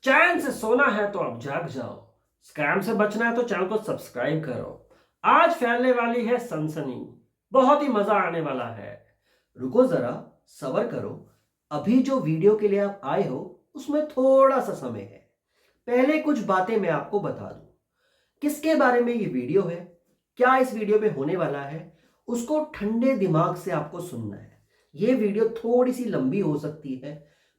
चैन से सोना है तो अब जाग जाओ। स्कैम से बचना है तो चैनल को सब्सक्राइब करो। आज फैलने वाली है सनसनी। बहुत ही मजा आने वाला है। रुको जरा, सब्र करो। अभी जो वीडियो के लिए आप आए हो उसमें थोड़ा सा समय है। पहले कुछ बातें मैं आपको बता दूं। किसके बारे में ये वीडियो है, क्या इस वीडियो में होने वाला है, उसको ठंडे दिमाग से आपको सुनना है। ये वीडियो थोड़ी सी लंबी हो सकती है,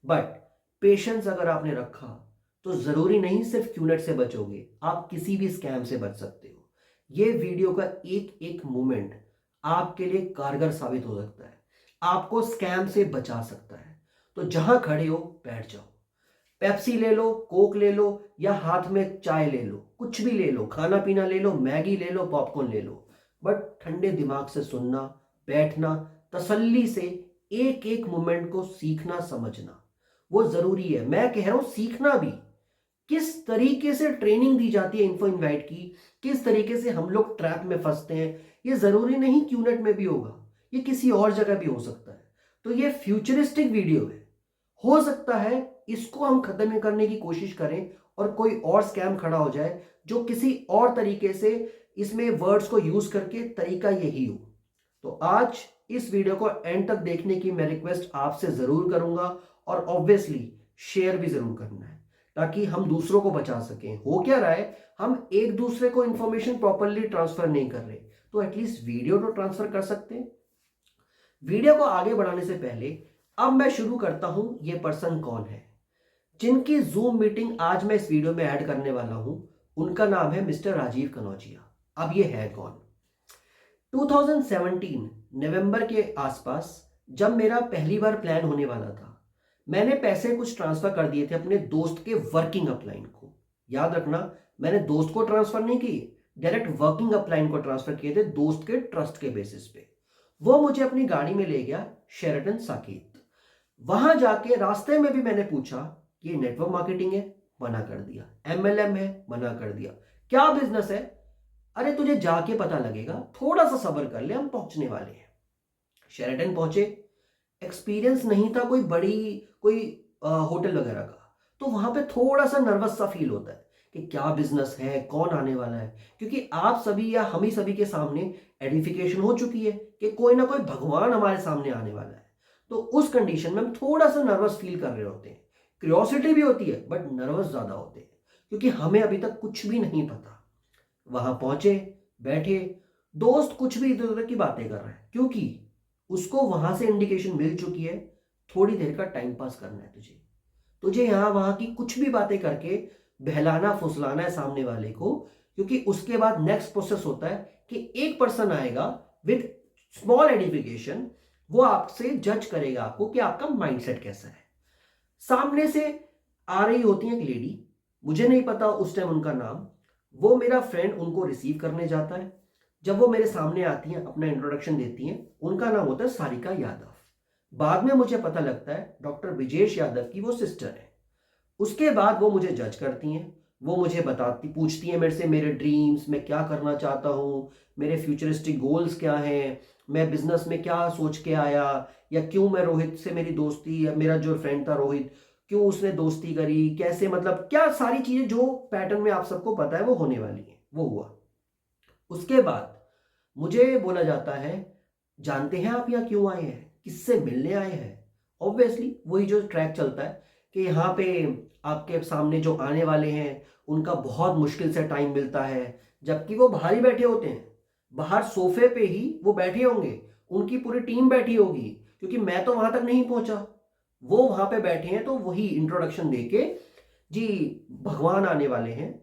बट पेशेंस अगर आपने रखा तो जरूरी नहीं सिर्फ क्यूनेट से बचोगे, आप किसी भी स्कैम से बच सकते हो। ये वीडियो का एक एक मोमेंट आपके लिए कारगर साबित हो सकता है, आपको स्कैम से बचा सकता है। तो जहां खड़े हो बैठ जाओ। पेप्सी ले लो, कोक ले लो, या हाथ में चाय ले लो, कुछ भी ले लो, खाना पीना ले लो, मैगी ले लो, पॉपकॉर्न ले लो। बट ठंडे दिमाग से सुनना, बैठना, तसल्ली से एक एक मोमेंट को सीखना समझना वो जरूरी है। मैं कह रहा हूं सीखना भी। किस तरीके से ट्रेनिंग दी जाती है इन्फो इनवाइट की, किस तरीके से हम लोग ट्रैप में फंसते हैं, ये जरूरी नहीं क्यूनेट में भी होगा, ये किसी और जगह भी हो सकता है। तो ये फ्यूचरिस्टिक वीडियो है। हो सकता है इसको हम खत्म करने की कोशिश करें और कोई और स्कैम खड़ा हो जाए जो किसी और तरीके से इसमें वर्ड्स को यूज करके तरीका यही हो। तो आज इस वीडियो को एंड तक देखने की मैं रिक्वेस्ट आपसे जरूर करूंगा, और ऑब्वियसली शेयर भी जरूर करना है ताकि हम दूसरों को बचा सकें। हो क्या रहा है, हम एक दूसरे को इंफॉर्मेशन प्रॉपरली ट्रांसफर नहीं कर रहे, तो एटलीस्ट वीडियो तो ट्रांसफर कर सकते हैं। वीडियो को आगे बढ़ाने से पहले अब मैं शुरू करता हूं, ये पर्सन कौन है जिनकी जूम मीटिंग आज मैं इस वीडियो में ऐड करने वाला हूं। उनका नाम है मिस्टर राजीव कनौजिया। अब ये है कौन? 2017 नवंबर के आसपास जब मेरा पहली बार प्लान होने वाला था, मैंने पैसे कुछ ट्रांसफर कर दिए थे अपने दोस्त के वर्किंग अपलाइन को। याद रखना, मैंने दोस्त को ट्रांसफर नहीं किए, डायरेक्ट वर्किंग अपलाइन को ट्रांसफर किए थे दोस्त के ट्रस्ट के बेसिस पे। वो मुझे अपनी गाड़ी में ले गया शेरटन साकेत। वहां जाके रास्ते में भी मैंने पूछा कि ये नेटवर्क मार्केटिंग है, मना कर दिया। एमएलएम है, मना कर दिया। क्या बिजनेस है? अरे तुझे जाके पता लगेगा, थोड़ा सा सब्र कर ले, हम पहुंचने वाले हैं। शेरेटन पहुंचे। एक्सपीरियंस नहीं था कोई बड़ी, कोई होटल वगैरह का, तो वहां पे थोड़ा सा नर्वस सा फील होता है कि क्या बिजनेस है, कौन आने वाला है, क्योंकि आप सभी या हम ही सभी के सामने एडिफिकेशन हो चुकी है कि कोई ना कोई भगवान हमारे सामने आने वाला है। तो उस कंडीशन में हम थोड़ा सा नर्वस फील कर रहे होते हैं। क्यूरियोसिटी भी होती है बट नर्वस ज्यादा होते हैं, क्योंकि हमें अभी तक कुछ भी नहीं पता। वहां पहुंचे, बैठे, दोस्त कुछ भी इधर उधर की बातें कर रहा है, क्योंकि उसको वहां से इंडिकेशन मिल चुकी है थोड़ी देर का टाइम पास करना है तुझे, तुझे यहां वहां की कुछ भी बातें करके बहलाना फुसलाना है सामने वाले को। क्योंकि उसके बाद नेक्स्ट प्रोसेस होता है कि एक पर्सन आएगा विद स्मॉल एडिफिकेशन, वो आपसे जज करेगा आपको कि आपका माइंडसेट कैसा है। सामने से आ रही होती है एक लेडी, मुझे नहीं पता उस टाइम उनका नाम। वो मेरा फ्रेंड उनको रिसीव करने जाता है। जब वो मेरे सामने आती हैं, अपना इंट्रोडक्शन देती हैं, उनका नाम होता है सारिका यादव। बाद में मुझे पता लगता है डॉक्टर विजेश यादव की वो सिस्टर है। उसके बाद वो मुझे जज करती हैं। वो मुझे बताती, पूछती हैं मेरे से मेरे ड्रीम्स, मैं क्या करना चाहता हूँ, मेरे फ्यूचरिस्टिक गोल्स क्या हैं, मैं बिजनेस में क्या सोच के आया, या क्यों मैं रोहित से मेरी दोस्ती, या मेरा जो फ्रेंड था रोहित, क्यों उसने दोस्ती करी, कैसे, मतलब क्या सारी चीजें जो पैटर्न में आप सबको पता है वो होने वाली है, वो हुआ। उसके बाद मुझे बोला जाता है, जानते हैं आप यहाँ क्यों आए हैं, किससे मिलने आए हैं? ऑब्वियसली वही जो ट्रैक चलता है कि यहाँ पे आपके सामने जो आने वाले हैं उनका बहुत मुश्किल से टाइम मिलता है, जबकि वो बाहर ही बैठे होते हैं। बाहर सोफे पे ही वो बैठे होंगे, उनकी पूरी टीम बैठी होगी, क्योंकि मैं तो वहां तक नहीं पहुंचा। वो वहां पे बैठे हैं तो वही इंट्रोडक्शन देके, जी भगवान आने वाले हैं,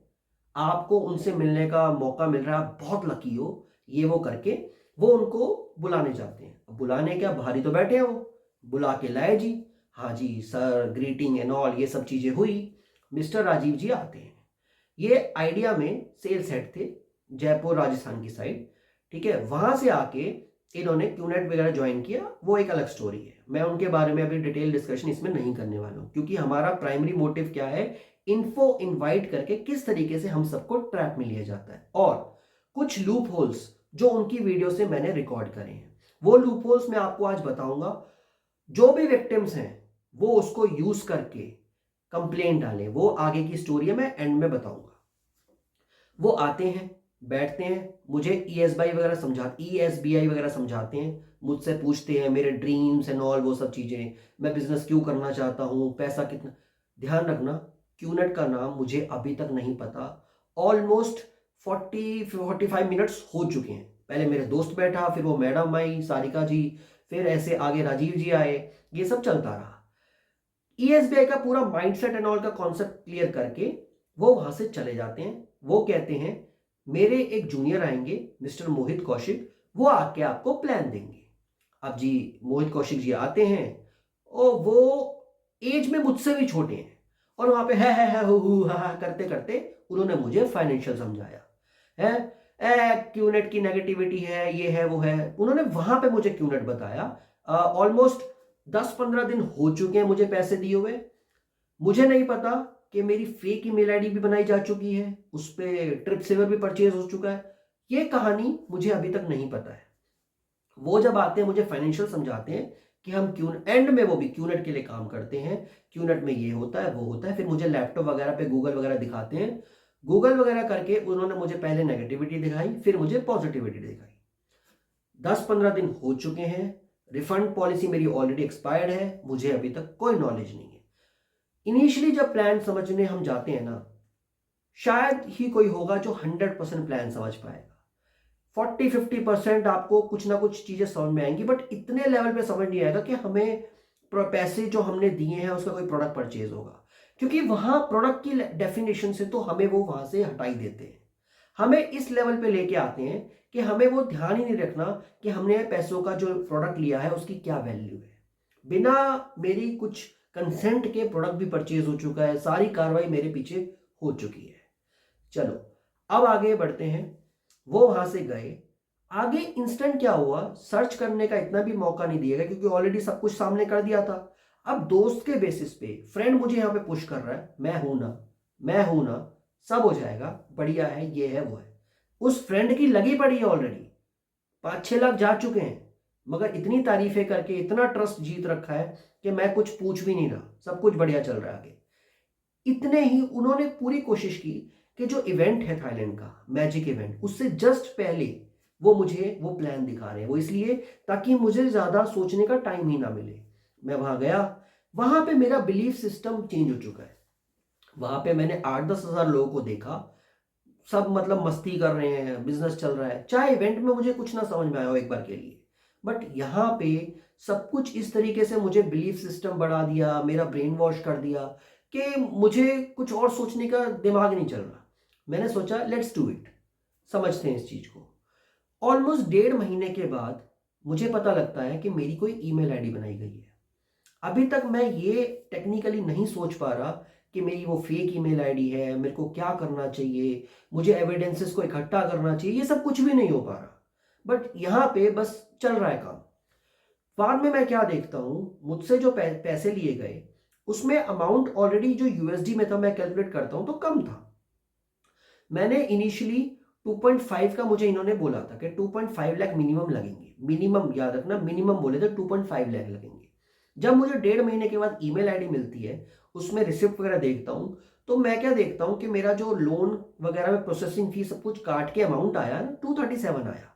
आपको उनसे मिलने का मौका मिल रहा है, आप बहुत लकी हो, ये वो करके वो उनको बुलाने जाते हैं। अब बुलाने क्या, बाहर ही तो बैठे हैं वो, बुला के लाए जी। हाँ जी सर, ग्रीटिंग एंड ऑल, ये सब चीजें हुई। मिस्टर राजीव जी आते हैं। ये आइडिया में सेल्स हेड थे, जयपुर राजस्थान की साइड। ठीक है, वहां से आके इन्होंने क्यूनेट वगैरह ज्वाइन किया, वो एक अलग स्टोरी है। मैं उनके बारे में अभी डिटेल डिस्कशन इसमें नहीं करने वाला हूं, क्योंकि हमारा प्राइमरी मोटिव क्या है, इन्फो इनवाइट करके किस तरीके से हम सबको ट्रैप में लिया जाता है, और कुछ लूप होल्स जो उनकी वीडियो से मैंने रिकॉर्ड करे हैं, वो लूप होल्स मैं आपको आज बताऊंगा। जो भी विक्टिम्स हैं वो उसको यूज करके कंप्लेंट डालें, वो आगे की स्टोरी है, मैं एंड में बताऊंगा। वो आते हैं, बैठते हैं, मुझे ईएसबीआई वगैरह समझाते हैं, मुझसे पूछते हैं मेरे ड्रीम्स एंड ऑल वो सब चीज़ें, मैं बिजनेस क्यों करना चाहता हूँ, पैसा कितना। ध्यान रखना, क्यूनेट का नाम मुझे अभी तक नहीं पता। ऑलमोस्ट 40-45 मिनट्स हो चुके हैं। पहले मेरे दोस्त बैठा, फिर वो मैडम आई सारिका जी, फिर ऐसे आगे राजीव जी आए, ये सब चलता रहा। ईएसबीआई का पूरा माइंडसेट एंड ऑल का कॉन्सेप्ट क्लियर करके वो वहां से चले जाते हैं। वो कहते हैं मेरे एक जूनियर आएंगे मिस्टर मोहित कौशिक, वो आके आपको प्लान देंगे। अब जी मोहित कौशिक जी आते हैं और वो एज में मुझसे भी छोटे हैं, और वहां पे है हु हा करते करते उन्होंने मुझे फाइनेंशियल समझाया है, क्यूनेट की नेगेटिविटी है, ये है वो है, उन्होंने वहां पे मुझे क्यूनेट बताया। ऑलमोस्ट 10-15 दिन हो चुके हैं मुझे पैसे दिए हुए। मुझे नहीं पता कि मेरी फेक ईमेल आईडी भी बनाई जा चुकी है, उस पर ट्रिप सेवर भी परचेज हो चुका है। ये कहानी मुझे अभी तक नहीं पता है। वो जब आते हैं मुझे फाइनेंशियल समझाते हैं कि हम क्यों एंड में वो भी क्यूनेट के लिए काम करते हैं, क्यूनेट में ये होता है वो होता है, फिर मुझे लैपटॉप वगैरह पे गूगल वगैरह दिखाते हैं। गूगल वगैरह करके उन्होंने मुझे पहले नेगेटिविटी दिखाई, फिर मुझे पॉजिटिविटी दिखाई। 10-15 दिन हो चुके हैं, रिफंड पॉलिसी मेरी ऑलरेडी एक्सपायर्ड है, मुझे अभी तक कोई नॉलेज नहीं है। इनिशियली जब प्लान समझने हम जाते हैं ना, शायद ही कोई होगा जो 100% प्लान समझ पाएगा। 40-50% आपको कुछ ना कुछ चीजें समझ में आएंगी, बट इतने लेवल पे समझ नहीं आएगा कि हमें पैसे जो हमने दिए हैं उसका कोई प्रोडक्ट परचेज होगा, क्योंकि वहां प्रोडक्ट की डेफिनेशन से तो हमें वो वहां से हटाई देते हैं। हमें इस लेवल पे लेके आते हैं कि हमें वो ध्यान ही नहीं रखना कि हमने पैसों का जो प्रोडक्ट लिया है उसकी क्या वैल्यू है। बिना मेरी कुछ कंसेंट के प्रोडक्ट भी परचेज हो चुका है, सारी कार्रवाई मेरे पीछे हो चुकी है। चलो अब आगे बढ़ते हैं। वो वहां से गए, आगे इंस्टेंट क्या हुआ, सर्च करने का इतना भी मौका नहीं दिया गया क्योंकि ऑलरेडी सब कुछ सामने कर दिया था। अब दोस्त के बेसिस पे फ्रेंड मुझे यहां पे पुश कर रहा है, मैं हूं ना, मैं हूं ना, सब हो जाएगा, बढ़िया है, ये है वो है। उस फ्रेंड की लगी पड़ी है ऑलरेडी, 5-6 लाख जा चुके हैं, मगर इतनी तारीफें करके इतना ट्रस्ट जीत रखा है कि मैं कुछ पूछ भी नहीं रहा, सब कुछ बढ़िया चल रहा है आगे। इतने ही उन्होंने पूरी कोशिश की कि जो इवेंट है थाईलैंड का मैजिक इवेंट, उससे जस्ट पहले वो मुझे वो प्लान दिखा रहे हैं। वो इसलिए ताकि मुझे ज्यादा सोचने का टाइम ही ना मिले। मैं वहां गया, वहां पे मेरा बिलीफ सिस्टम चेंज हो चुका है। वहां पे मैंने 8-10 हजार लोगों को देखा, सब मतलब मस्ती कर रहे हैं, बिजनेस चल रहा है, चाहे इवेंट में मुझे कुछ ना समझ में आया हो एक बार के लिए, बट यहाँ पे सब कुछ इस तरीके से मुझे बिलीफ सिस्टम बढ़ा दिया, मेरा ब्रेन वॉश कर दिया कि मुझे कुछ और सोचने का दिमाग नहीं चल रहा। मैंने सोचा लेट्स डू इट, समझते हैं इस चीज को। ऑलमोस्ट 1.5 महीने के बाद मुझे पता लगता है कि मेरी कोई ईमेल आईडी बनाई गई है। अभी तक मैं ये टेक्निकली नहीं सोच पा रहा कि मेरी वो फेक ईमेल आईडी है, मेरे को क्या करना चाहिए, मुझे एविडेंसेस को इकट्ठा करना चाहिए, ये सब कुछ भी नहीं हो पा रहा। बट यहाँ पे बस चल रहा है काम। बाद में मैं क्या देखता हूं, मुझसे जो पैसे लिए गए उसमें अमाउंट ऑलरेडी जो यूएसडी में था, मैं कैलकुलेट करता हूं तो कम था। मैंने इनिशियली 2.5 का मुझे इन्होंने बोला था कि 2.5 लाख मिनिमम लगेंगे, मिनिमम याद रखना, मिनिमम बोले थे 2.5 लाख लगेंगे। जब मुझे 1.5 महीने के बाद ईमेल आईडी मिलती है, उसमें रिसिप्ट वगैरह देखता हूं, तो मैं क्या देखता हूं कि मेरा जो लोन वगैरह में प्रोसेसिंग फीस सब कुछ काट के अमाउंट आया ना 237 आया।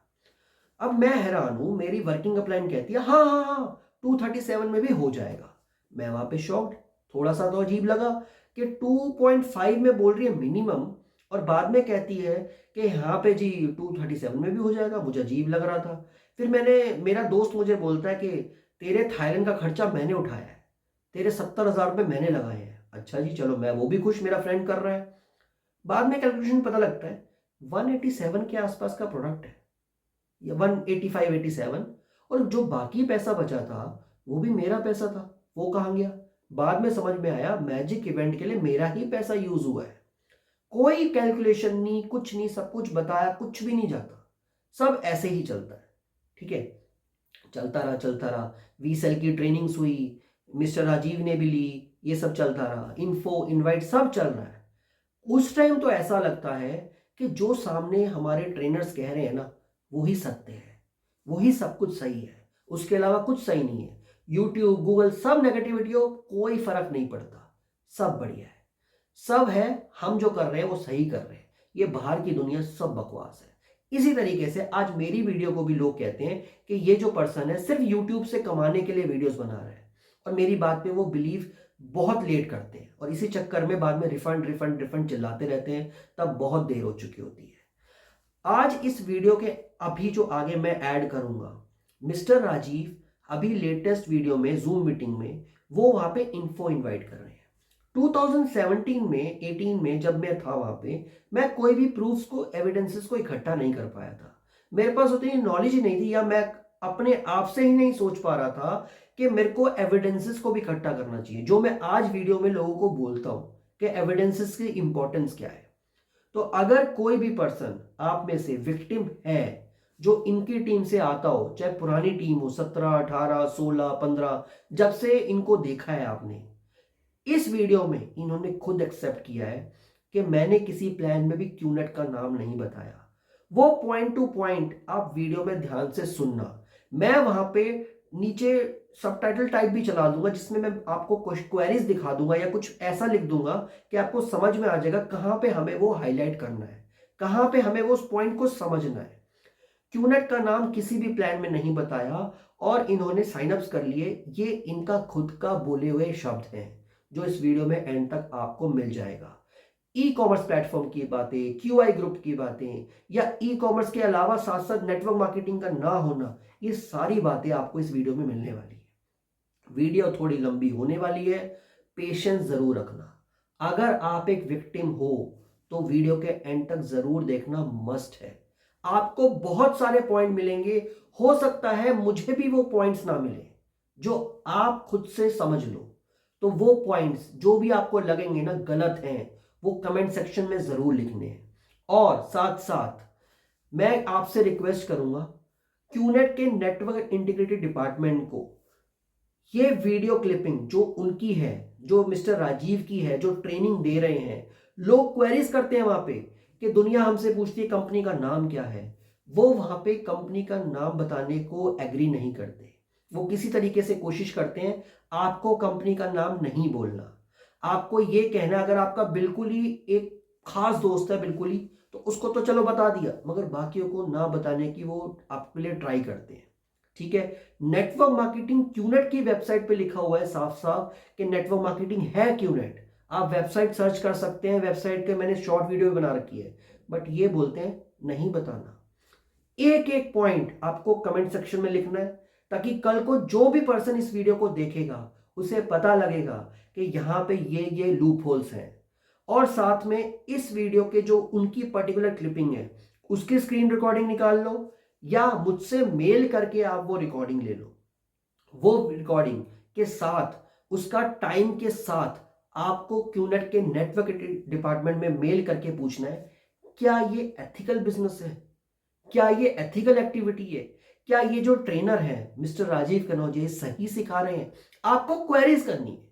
अब मैं हैरान हूं, मेरी वर्किंग अपलाइन कहती है हाँ हाँ हाँ 237 में भी हो जाएगा। मैं वहां पे शॉक्ड, थोड़ा सा तो अजीब लगा कि 2.5 में बोल रही है मिनिमम, और बाद में कहती है कि यहाँ पे जी 237 में भी हो जाएगा। मुझे अजीब लग रहा था। फिर मेरा दोस्त मुझे बोलता है कि तेरे थाईलैंड का खर्चा मैंने उठाया है, तेरे 70,000 रुपये मैंने लगाए हैं। अच्छा जी चलो, मैं वो भी खुश, मेरा फ्रेंड कर रहा है। बाद में कैलकुलेशन पता लगता है 187 के आसपास का प्रोडक्ट है, या 185-87, और जो बाकी पैसा बचा था वो भी मेरा पैसा था, वो कहाँ गया? बाद में समझ में आया मैजिक इवेंट के लिए मेरा ही पैसा यूज हुआ है। कोई कैलकुलेशन नहीं, कुछ नहीं, सब कुछ बताया, कुछ भी नहीं जाता, सब ऐसे ही चलता है। ठीक है, चलता रहा चलता रहा। वी सेल की ट्रेनिंग्स हुई, मिस्टर राजीव ने भी ली, ये सब चलता रहा, इन्फो इनवाइट सब चल रहा है। उस टाइम तो ऐसा लगता है कि जो सामने हमारे ट्रेनर्स कह रहे हैं ना, वही सत्य है, वही सब कुछ सही है, उसके अलावा कुछ सही नहीं है। यूट्यूब गूगल सब नेगेटिविटी हो, कोई फर्क नहीं पड़ता। सब बढ़िया है, सब है, हम जो कर रहे हैं वो सही कर रहे हैं, ये बाहर की दुनिया सब बकवास है। इसी तरीके से आज मेरी वीडियो को भी लोग कहते हैं कि ये जो पर्सन है सिर्फ यूट्यूब से कमाने के लिए वीडियोस बना रहा है, और मेरी बात पे वो बिलीव बहुत लेट करते हैं, और इसी चक्कर में बाद में रिफंड रिफंड रिफंड चिल्लाते रहते हैं, तब बहुत देर हो चुकी होती है। आज इस वीडियो के अभी जो आगे मैं ऐड करूंगा, मिस्टर राजीव अभी लेटेस्ट वीडियो में जूम मीटिंग में वो वहां पे इन्फो इनवाइट कर रहे हैं। 2017 में 18 में जब मैं था वहां पे, मैं कोई भी प्रूफ्स को एविडेंसेस को इकट्ठा नहीं कर पाया था, मेरे पास उतनी नॉलेज ही नहीं थी, या मैं अपने आप से ही नहीं सोच पा रहा था कि मेरे को एविडेंसेस को भी इकट्ठा करना चाहिए, जो मैं आज वीडियो में लोगों को बोलता हूं कि एविडेंसेस की इंपॉर्टेंस क्या है। तो अगर कोई भी पर्सन आप में से विक्टिम है जो इनकी टीम से आता हो, चाहे पुरानी टीम हो 17 18 16 15, जब से इनको देखा है आपने, इस वीडियो में इन्होंने खुद एक्सेप्ट किया है कि मैंने किसी प्लान में भी क्यूनेट का नाम नहीं बताया। वो पॉइंट टू पॉइंट आप वीडियो में ध्यान से सुनना, मैं वहां पे नीचे सबटाइटल टाइप भी चला दूंगा जिसमें मैं आपको कुछ क्वेरीज दिखा दूंगा या कुछ ऐसा लिख दूंगा कि आपको समझ में आ जाएगा कहां पे हमें वो हाईलाइट करना है, कहां पे हमें वो उस पॉइंट को समझना है। क्यूनेट का नाम किसी भी प्लान में नहीं बताया, और इन्होंने साइनअप्स कर लिए, ये इनका खुद का बोले हुए शब्द हैं जो इस वीडियो में एंड तक आपको मिल जाएगा। ई कॉमर्स प्लेटफॉर्म की बातें, क्यूआई ग्रुप की बातें, या ई कॉमर्स के अलावा साथ साथ नेटवर्क मार्केटिंग का ना होना, ये सारी बातें आपको इस वीडियो में मिलने वाली है। वीडियो थोड़ी लंबी होने वाली है, पेशेंस जरूर रखना। अगर आप एक विक्टिम हो तो वीडियो के एंड तक जरूर देखना मस्ट है, आपको बहुत सारे पॉइंट मिलेंगे, हो सकता है मुझे भी वो पॉइंट्स ना मिले जो आप खुद से समझ लो, तो वो पॉइंट्स जो भी आपको लगेंगे ना गलत हैं, वो कमेंट सेक्शन में जरूर लिखने हैं। और साथ साथ मैं आपसे रिक्वेस्ट करूंगा, क्यूनेट के नेटवर्क इंटीग्रिटी डिपार्टमेंट को ये वीडियो क्लिपिंग जो उनकी है, जो मिस्टर राजीव की है, जो ट्रेनिंग दे रहे हैं, लोग क्वेरीज करते हैं वहां पे कि दुनिया हमसे पूछती है कंपनी का नाम क्या है, वो वहां पे कंपनी का नाम बताने को एग्री नहीं करते, वो किसी तरीके से कोशिश करते हैं आपको कंपनी का नाम नहीं बोलना, आपको ये कहना, अगर आपका बिल्कुल ही एक खास दोस्त है बिल्कुल ही, तो उसको तो चलो बता दिया, मगर बाकियों को ना बताने की वो आपके लिए ट्राई करते हैं। ठीक है, नेटवर्क मार्केटिंग क्यूनेट की वेबसाइट पे लिखा हुआ है साफ साफ कि नेटवर्क मार्केटिंग है क्यूनेट, आप वेबसाइट सर्च कर सकते हैं, वेबसाइट के मैंने शॉर्ट वीडियो बना रखी है, बट ये बोलते हैं नहीं बताना। एक एक पॉइंट आपको कमेंट सेक्शन में लिखना है, ताकि कल को जो भी पर्सन इस वीडियो को देखेगा उसे पता लगेगा कि यहां पे ये लूप होल्स हैं। और साथ में इस वीडियो के जो उनकी पर्टिकुलर क्लिपिंग है उसकी स्क्रीन रिकॉर्डिंग निकाल लो, या मुझसे मेल करके आप वो रिकॉर्डिंग ले लो, वो रिकॉर्डिंग के साथ उसका टाइम के साथ आपको क्यूनेट के नेटवर्क डिपार्टमेंट में मेल करके पूछना है क्या ये एथिकल बिजनेस है, क्या ये एथिकल एक्टिविटी है, क्या ये जो ट्रेनर है मिस्टर राजीव कनौजिया सही सिखा रहे हैं। आपको क्वेरीज करनी है,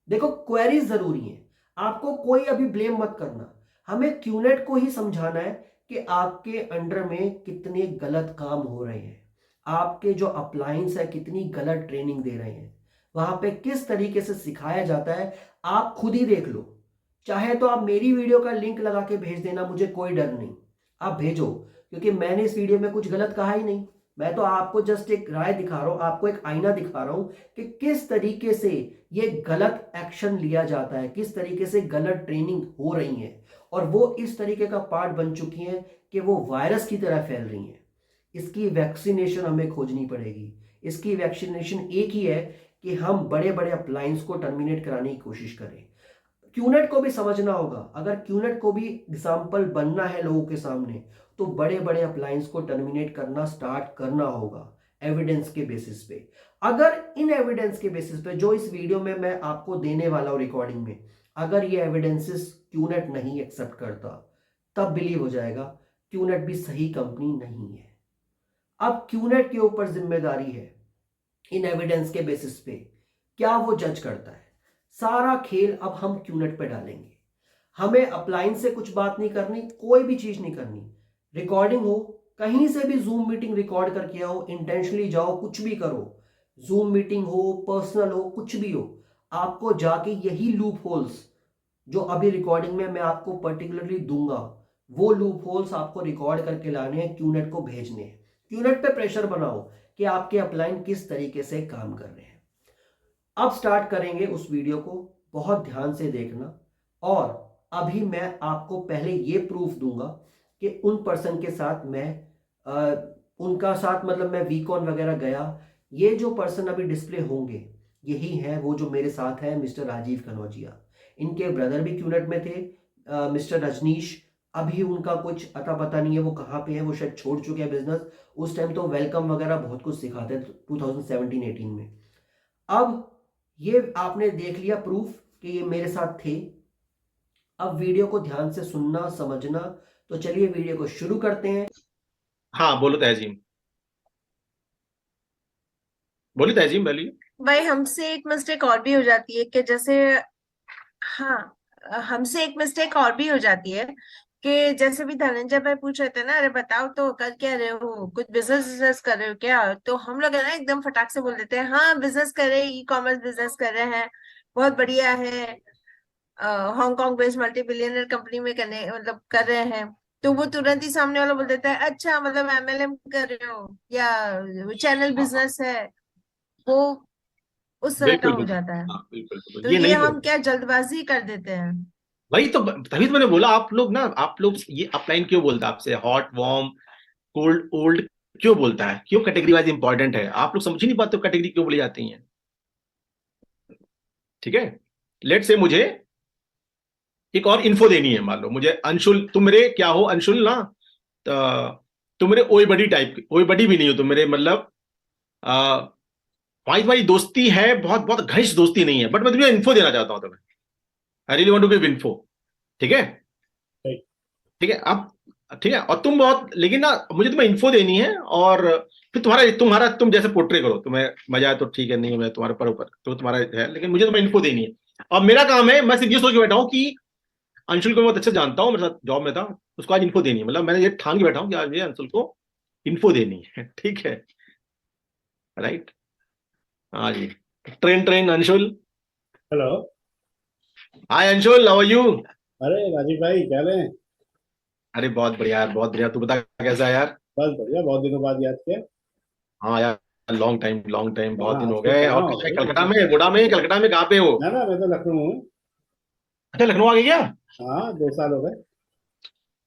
देखो क्वेरीज जरूरी है, आपको कोई अभी ब्लेम मत करना, हमें क्यूनेट को ही समझाना है कि आपके अंडर में कितने गलत काम हो रहे हैं, आपके जो अप्लायंस है कितनी गलत ट्रेनिंग दे रहे हैं, वहां पे किस तरीके से सिखाया जाता है, आप खुद ही देख लो। चाहे तो आप मेरी वीडियो का लिंक लगा के भेज देना, मुझे कोई डर नहीं, आप भेजो, क्योंकि मैंने इस वीडियो में कुछ गलत कहा ही नहीं, मैं तो आपको जस्ट एक राय दिखा रहा हूं, आपको एक आईना दिखा रहा हूं कि किस तरीके से ये गलत एक्शन लिया जाता है, किस तरीके से गलत ट्रेनिंग हो रही है, और वो इस तरीके का पार्ट बन चुकी है कि वो वायरस की तरह फैल रही है। इसकी वैक्सीनेशन हमें खोजनी पड़ेगी, इसकी वैक्सीनेशन एक ही है कि हम बड़े बड़े अप्लायंस को टर्मिनेट कराने की कोशिश करें। क्यूनेट को भी समझना होगा, अगर क्यूनेट को भी एग्जाम्पल बनना है लोगों के सामने, तो बड़े बड़े अप्लायंस को टर्मिनेट करना स्टार्ट करना होगा एविडेंस के बेसिस पे। अगर इन एविडेंस के बेसिस पे जो इस वीडियो में मैं आपको देने वाला हूं रिकॉर्डिंग में, अगर ये एविडेंसेस क्यूनेट नहीं एक्सेप्ट करता, तब बिलीव हो जाएगा क्यूनेट भी सही कंपनी नहीं है। अब क्यूनेट के ऊपर जिम्मेदारी है इन एविडेंस के बेसिस पे क्या वो जज करता है, सारा खेल अब हम क्यूनेट पे डालेंगे। हमें अप्लायंस से कुछ बात नहीं करनी, कोई भी चीज नहीं करनी, रिकॉर्डिंग हो, कहीं से भी जूम मीटिंग रिकॉर्ड करके आओ, इंटेंशनली जाओ, कुछ भी करो, जूम मीटिंग हो, पर्सनल हो, कुछ भी हो, आपको जाके यही लूप होल्स जो अभी रिकॉर्डिंग में मैं आपको पर्टिकुलरली दूंगा, वो लूप होल्स आपको रिकॉर्ड करके लाने हैं, क्यूनेट को भेजने हैं। क्यूनेट पे प्रेशर बनाओ कि आपके अपलाइन किस तरीके से काम कर रहे हैं। अब स्टार्ट करेंगे उस वीडियो को, बहुत ध्यान से देखना। और अभी मैं आपको पहले ये प्रूफ दूंगा कि उन पर्सन के साथ मैं उनका साथ मतलब मैं वीकॉन वगैरह गया, ये जो पर्सन अभी डिस्प्ले होंगे यही है वो जो मेरे साथ है, मिस्टर राजीव कनौजिया। इनके ब्रदर भी क्यूनेट में थे, मिस्टर रजनीश। अभी उनका कुछ अता पता नहीं है वो कहाँ पे है, वो शायद छोड़ चुके हैं बिजनेस। उस टाइम तो वेलकम वगैरह बहुत कुछ सिखाते थे 2017-18 में। अब ये आपने देख लिया प्रूफ कि ये मेरे साथ थे। अब वीडियो को ध्यान से सुनना समझना। तो चलिए वीडियो को शुरू करते हैं। हाँ बोलो तहजीम, बोली तहजीम बोली। भाई हमसे एक मिस्टेक और भी हो जाती है कि जैसे, हाँ, हमसे एक मिस्टेक और भी हो जाती है कि जैसे भी धनंजय भाई पूछ रहे थे ना, अरे बताओ तो कर क्या रहे हो, कुछ बिजनेस कर रहे हो क्या? तो हम लोग है ना एकदम फटाक से बोल देते हैं हाँ बिजनेस कर रहे हैं, ई कॉमर्स बिजनेस कर रहे हैं, बहुत बढ़िया है, Hong Kong based multi billionaire company में करने मतलब कर रहे हैं। तो वो तुरंत ही सामने वाला बोल देता है अच्छा मतलब एमएलएम कर रहे हो या चैनल हाँ हाँ, बिजनेस है, वो उस तरह का बिल्कुल हो बिल्कुल। जाता है। हाँ बिल्कुल बिल्कुल, तो ये ये नहीं हम बोलते। क्या जल्दबाजी कर देते हैं। वही तो, तभी तो मैंने बोला आप लोग ना, आप लोग ये अपलाइन क्यों बोलता है आपसे, हॉट वार्म कोल्ड ओल्ड क्यों बोलता है, क्यों कैटेगरी वाइज इंपॉर्टेंट है, आप लोग समझ ही नहीं पाते कैटेगरी क्यों बोली जाती है। ठीक है, लेट से मुझे एक और इन्फो देनी है, मान लो मुझे अंशुल, तुम मेरे क्या हो अंशुल ना, तो तुम मेरे ओए बड़ी टाइप की, ओए बड़ी भी नहीं हो तुम मेरे, मतलब हमारी तुम्हारी दोस्ती है, बहुत बहुत घनिष्ठ दोस्ती नहीं है, बट मैं तुम्हें इन्फो देना चाहता हूं तुम्हें। I really want to give info. ठीक है, ठीक। ठीक है अब, ठीक है, और तुम बहुत, लेकिन ना मुझे तुम्हें इन्फो देनी है, और फिर तुम्हारा तुम्हारा तुम जैसे पोर्ट्रे करो, तुम्हें मजा है तो ठीक है, नहीं मैं तुम्हारे ऊपर तो तुम्हारा है, लेकिन मुझे तुम्हें इन्फो देनी है। और मेरा काम है, मैं सिर्फ ये सोच के बैठा हूँ कि अंशुल को मैं बहुत अच्छे से जानता हूँ, मेरे साथ जॉब में था, उसको आज इन्फो देनी है, मतलब मैंने ये ठान के बैठा हूँ कि आज ये अंशुल को इन्फो देनी है। ठीक है, राइट। हाँ जी, train train Anshul. Hello. Hi Anshul, how are you? अरे राजीव भाई क्या हाल है? अरे बहुत बढ़िया यार, बहुत बढ़िया, तू बता कैसा है यार? बस बढ़िया, बहुत दिनों बाद याद किया। हाँ यार, लॉन्ग टाइम लॉन्ग टाइम, बहुत कहाँ दिन हो आजकल, गए। और कहाँ हो कहाँ है? भाई कलकत्ता बिजी? में, गुड़ा में, कलकत्ता में, कहाँ पे हो? ना ना, मैं तो लखनऊ हूँ। अच्छा, लखनऊ आ गए क्या? हाँ, 2 साल हो गए।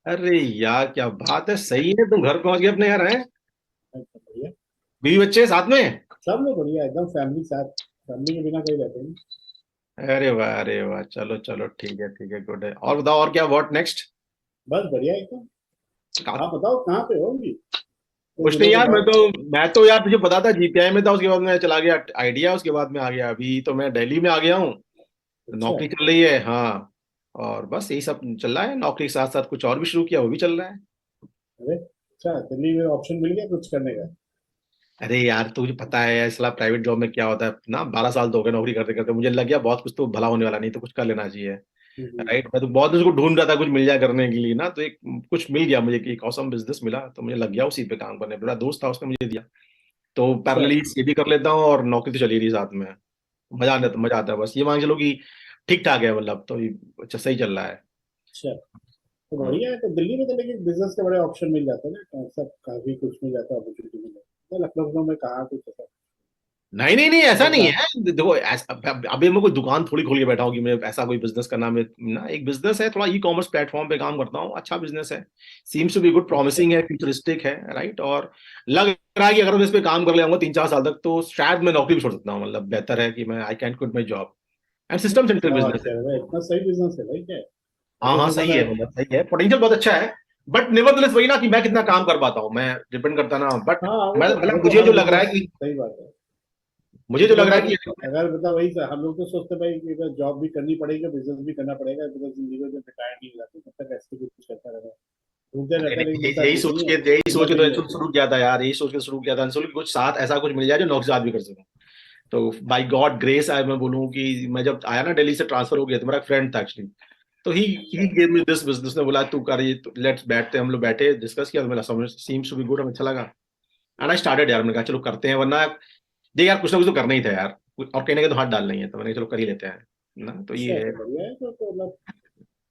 अरे यार क्या बात है, सही है, तुम घर पहुंच गए अपने यार, हैं? एकदम बढ़िया। बीवी बच्चे साथ में? सब लोग बढ़िया, एकदम फैमिली साथ। फैमिली के बिना कोई रहते नहीं। अरे वाह, अरे वाह, चलो चलो, ठीक है, गुड है। और बताओ, और क्या, व्हाट नेक्स्ट? बस बढ़िया एकदम। आप बताओ कहाँ पे होंगी इतने कुछ दिनों नहीं के यार, मैं बाद? तो मैं तो यार तुझे पता था जीपीआई में था, उसके बाद मैं चला गया आइडिया, उसके बाद में आ गया, अभी तो मैं दिल्ली में आ गया हूँ। अच्छा। नौकरी चल रही है, हाँ। और बस यही सब चल रहा है, नौकरी के साथ साथ कुछ और भी शुरू किया, वो भी चल रहा है। अरे अच्छा, दिल्ली में ऑप्शन मिल गया कुछ करने का? अरे यार तुझे पता है इसला प्राइवेट जॉब में क्या होता है ना, 12 साल तो हो गए नौकरी करते करते, मुझे लग गया बहुत कुछ तो भला होने वाला, नहीं तो कुछ कर लेना चाहिए। हम्म। राइट, मैं तो बहुत उसको ढूंढ रहा था कुछ मिल जाए करने के लिए ना, तो एक कुछ मिल गया मुझे कि एक औसम बिजनेस मिला, तो मुझे लग गया उसी पे काम करने। मेरा दोस्त था, उसने मुझे दिया, तो अच्छा पैरेलली ये भी कर लेता हूँ और नौकरी तो चली रही साथ में। मजा आता है, बस ये मान के चलो कि ठीक ठाक है, मतलब तो अच्छा सही चल रहा है। अच्छा। तो हाँ। बढ़िया है। तो दिल्ली में तो लेकिन बिजनेस के बड़े ऑप्शन मिल जाते हैं ना, सब काफी कुछ मिल जाता है, अपॉर्चुनिटी मिल जाती है। लखनऊ में कहाँ कुछ ऐसा नहीं नहीं नहीं, ऐसा नहीं होता। है, देखो अभी मैं कोई दुकान थोड़ी खोल के बैठा हूँ कि मैं ऐसा कोई बिजनेस करना, मैं ना एक बिजनेस है, थोड़ा ई कॉमर्स प्लेटफॉर्म पे काम करता हूँ, अच्छा बिजनेस है, सीम्स टू बी गुड, अच्छा। प्रॉमिसिंग है, फ्यूचरिस्टिक है, राइट। और लग रहा है कि अगर मैं इस पे काम कर लेंगे 3-4 साल तक, तो शायद मैं नौकरी भी छोड़ सकता हूँ, मतलब बेहतर है कि मैं I can quit my job. And system centric क्या बात बिजनेस है। कर रहे हैं? इतना सही बिजनेस है भाई, क्या है? हाँ तो हाँ फिर सही मैंने। है, मतलब सही है, पोटेंशियल बहुत अच्छा है। बट नेवरदलेस वही ना कि मैं कितना काम कर पाता हूँ, मैं डिपेंड करता ना, बट हाँ, मैं वो मतलब तो मुझे हर जो लग रहा है बिजनेस कि, सही बात है। मुझे जो क्योंकि लग रहा है मतलब कि, अगर मतलब वही हम लोग तो सोचते हैं भाई कि जॉब भी करनी पड़ेगी, बिजनेस भी करना पड़ेगा, बिकॉज जिंदगी में रिटायर नहीं हो जाती तब तक ऐसे कुछ करता रहेगा, घूमते अरे रहता है, नहीं, लेकिन मिलता यही कुछ सोच नहीं के है। यही सोच हिम्मत के तो नहीं अंशुल होती। शुरू किया था यार, यही सोच के शुरू किया था अंशुल की कुछ साथ ऐसा कुछ मिल जाए जो नौकरी साथ भी कर सकूं। तो बाय गॉड ग्रेस आई मैं बोलूं कि मैं जब आया ना दिल्ली से ट्रांसफर हो गया, तो मेरा फ्रेंड था एक्चुअली, तो ही अच्छा। गेव मी दिस बिजनेस, ने बोला तू कर ये, लेट्स बैठते हैं, हम लोग बैठे डिस्कस किया, तो मेरा समझ सीम्स टू बी गुड, हमें अच्छा लगा, एंड आई स्टार्टेड यार, मैंने कहा चलो करते हैं, वरना देख यार कुछ ना कुछ तो करना ही था यार, और कहने के तो हाथ डाल नहीं है, तो मैंने कहा, चलो कर ही लेते हैं ना, तो ये अच्छा है। तो बढ़िया है, तो मतलब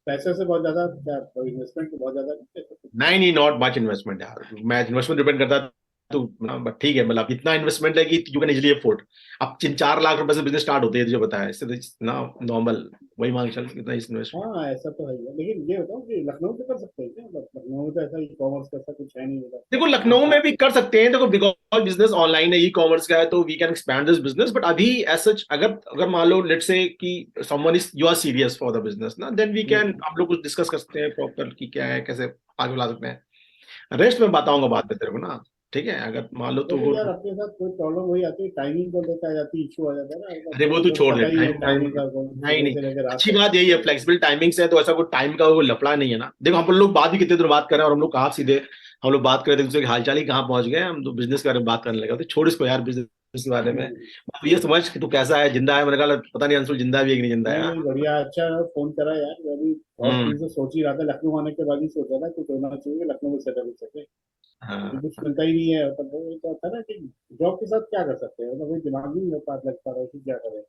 पैसे से बहुत ज्यादा क्या इन्वेस्टमेंट तो बहुत ज्यादा नहीं कर सकते। नहीं नहीं, नॉट मच इन्वेस्टमेंट यार, मैं इन्वेस्टमेंट डिपेंड करता है तो बट ठीक है, मतलब इतना इन्वेस्टमेंट है कि यू कैन इजिली अफोर्ड। अब 3-4 लाख रुपए से बिजनेस स्टार्ट होते हैं, जो बताया इससे ना नॉर्मल, वही मान चल कितना इन्वेस्टमेंट। हाँ ऐसा तो है ही है, लेकिन ये बताओ कि लखनऊ से कर सकते हैं क्या, मतलब लखनऊ में तो ऐसा ई कॉमर्स का ऐसा कुछ है नहीं होता। देखो लखनऊ में भी कर सकते हैं, देखो बिकॉज बिजनेस ऑनलाइन है, ई कॉमर्स का है, तो we can expand this business, but अभी एज सच अगर अगर मान लो लेट्स से कि someone is you are serious for the business ना, देन वी कैन, हम लोग कुछ डिस्कस कर सकते हैं प्रॉपर कि क्या है, कैसे आगे बढ़ा सकते हैं। रेस्ट में बताऊंगा बाद में तेरे को ना, ठीक है, अगर मान लो तो लेकिन यार अपने साथ कोई प्रॉब्लम वही आती है, टाइमिंग को लेकर आ जाती है, इशू आ जाता है ना, अरे वो मतलब तो तो छोड़ ले, पता ही है टाइम टाइम टाइमिंग का, नहीं सुबह नहीं, से लेकर रात अच्छी तक। बात यही है फ्लेक्सिबल टाइमिंग्स है, तो ऐसा कोई टाइम का कोई लफड़ा नहीं है ना। देखो हम लोग बात भी कितने देर बात कर रहे हैं, और हम लोग कहाँ सीधे हम लोग बात कर रहे थे दूसरे के हालचाल ही कहाँ पहुंच गए, हम तो बिजनेस के बारे में बात करने लगे, तो छोड़ इसको यार बिजनेस के बारे में। अब ये समझ कि तू कैसा है, जिंदा है, मैंने कहा पता नहीं अंशुल जिंदा भी है कि नहीं जिंदा है नहीं यार। नहीं बढ़िया, अच्छा फोन करा यार, मैं भी बहुत हम्म। दिन से सोच ही रहा था, लखनऊ आने के बाद ही सोचा था कुछ होना चाहिए लखनऊ में सेटल हो सके, लेकिन हाँ कुछ मिलता ही नहीं है, मतलब वो तो होता है ना कि जॉब के साथ क्या कर सकते हैं, मतलब वही दिमाग ही नहीं लगता रहा कि क्या करें,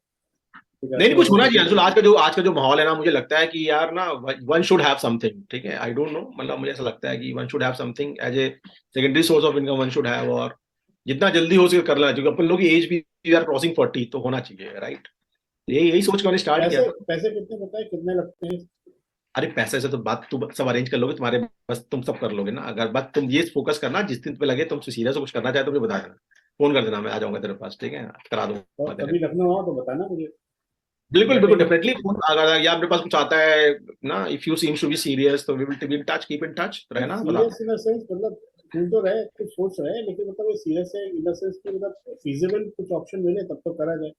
कुछ नहीं ऐसे नहीं, कुछ होना मतलब चाहिए अंशुल, कुछ। आज का जो माहौल है ना, मुझे लगता है कि यार ना वन शुड हैव समथिंग, ठीक है, आई डोंट नो, मतलब मुझे ऐसा लगता है कि one should have something as a secondary source of income one should have, और जितना जल्दी हो सके कर लेना चाहिए, क्योंकि अपन लोग की एज भी यार क्रॉसिंग 40 तो होना चाहिए, राइट। यही यही सोच के मैंने स्टार्ट किया पैसे था। पैसे कितने बताए, कितने लगते हैं। अरे पैसे से तो बात तुम सब अरेंज कर लोगे, तुम्हारे बस तुम सब कर लोगे ना, अगर बस तुम ये फोकस करना, जिस दिन पे लगे तुम सीरियस हो कुछ करना चाहे तो मुझे बता देना, फोन कर देना, मैं आ जाऊंगा तेरे पास, ठीक है, करा तो दूंगा तेरे। कभी लखनऊ आओ तो बताना मुझे, बिल्कुल बिल्कुल, बैठेंगे। डेफिनेटली, अगर या अपने पास कुछ आता है ना, if you seems to be serious, तो we will be in touch, keep in touch, रहना बता सीरियस इन द सेंस मतलब सुन तो रहे, कुछ सोच रहे हैं, लेकिन मतलब सीरियस है इन द सेंस कि मतलब फिजिबल कुछ ऑप्शन मिले तब तो करा जाए।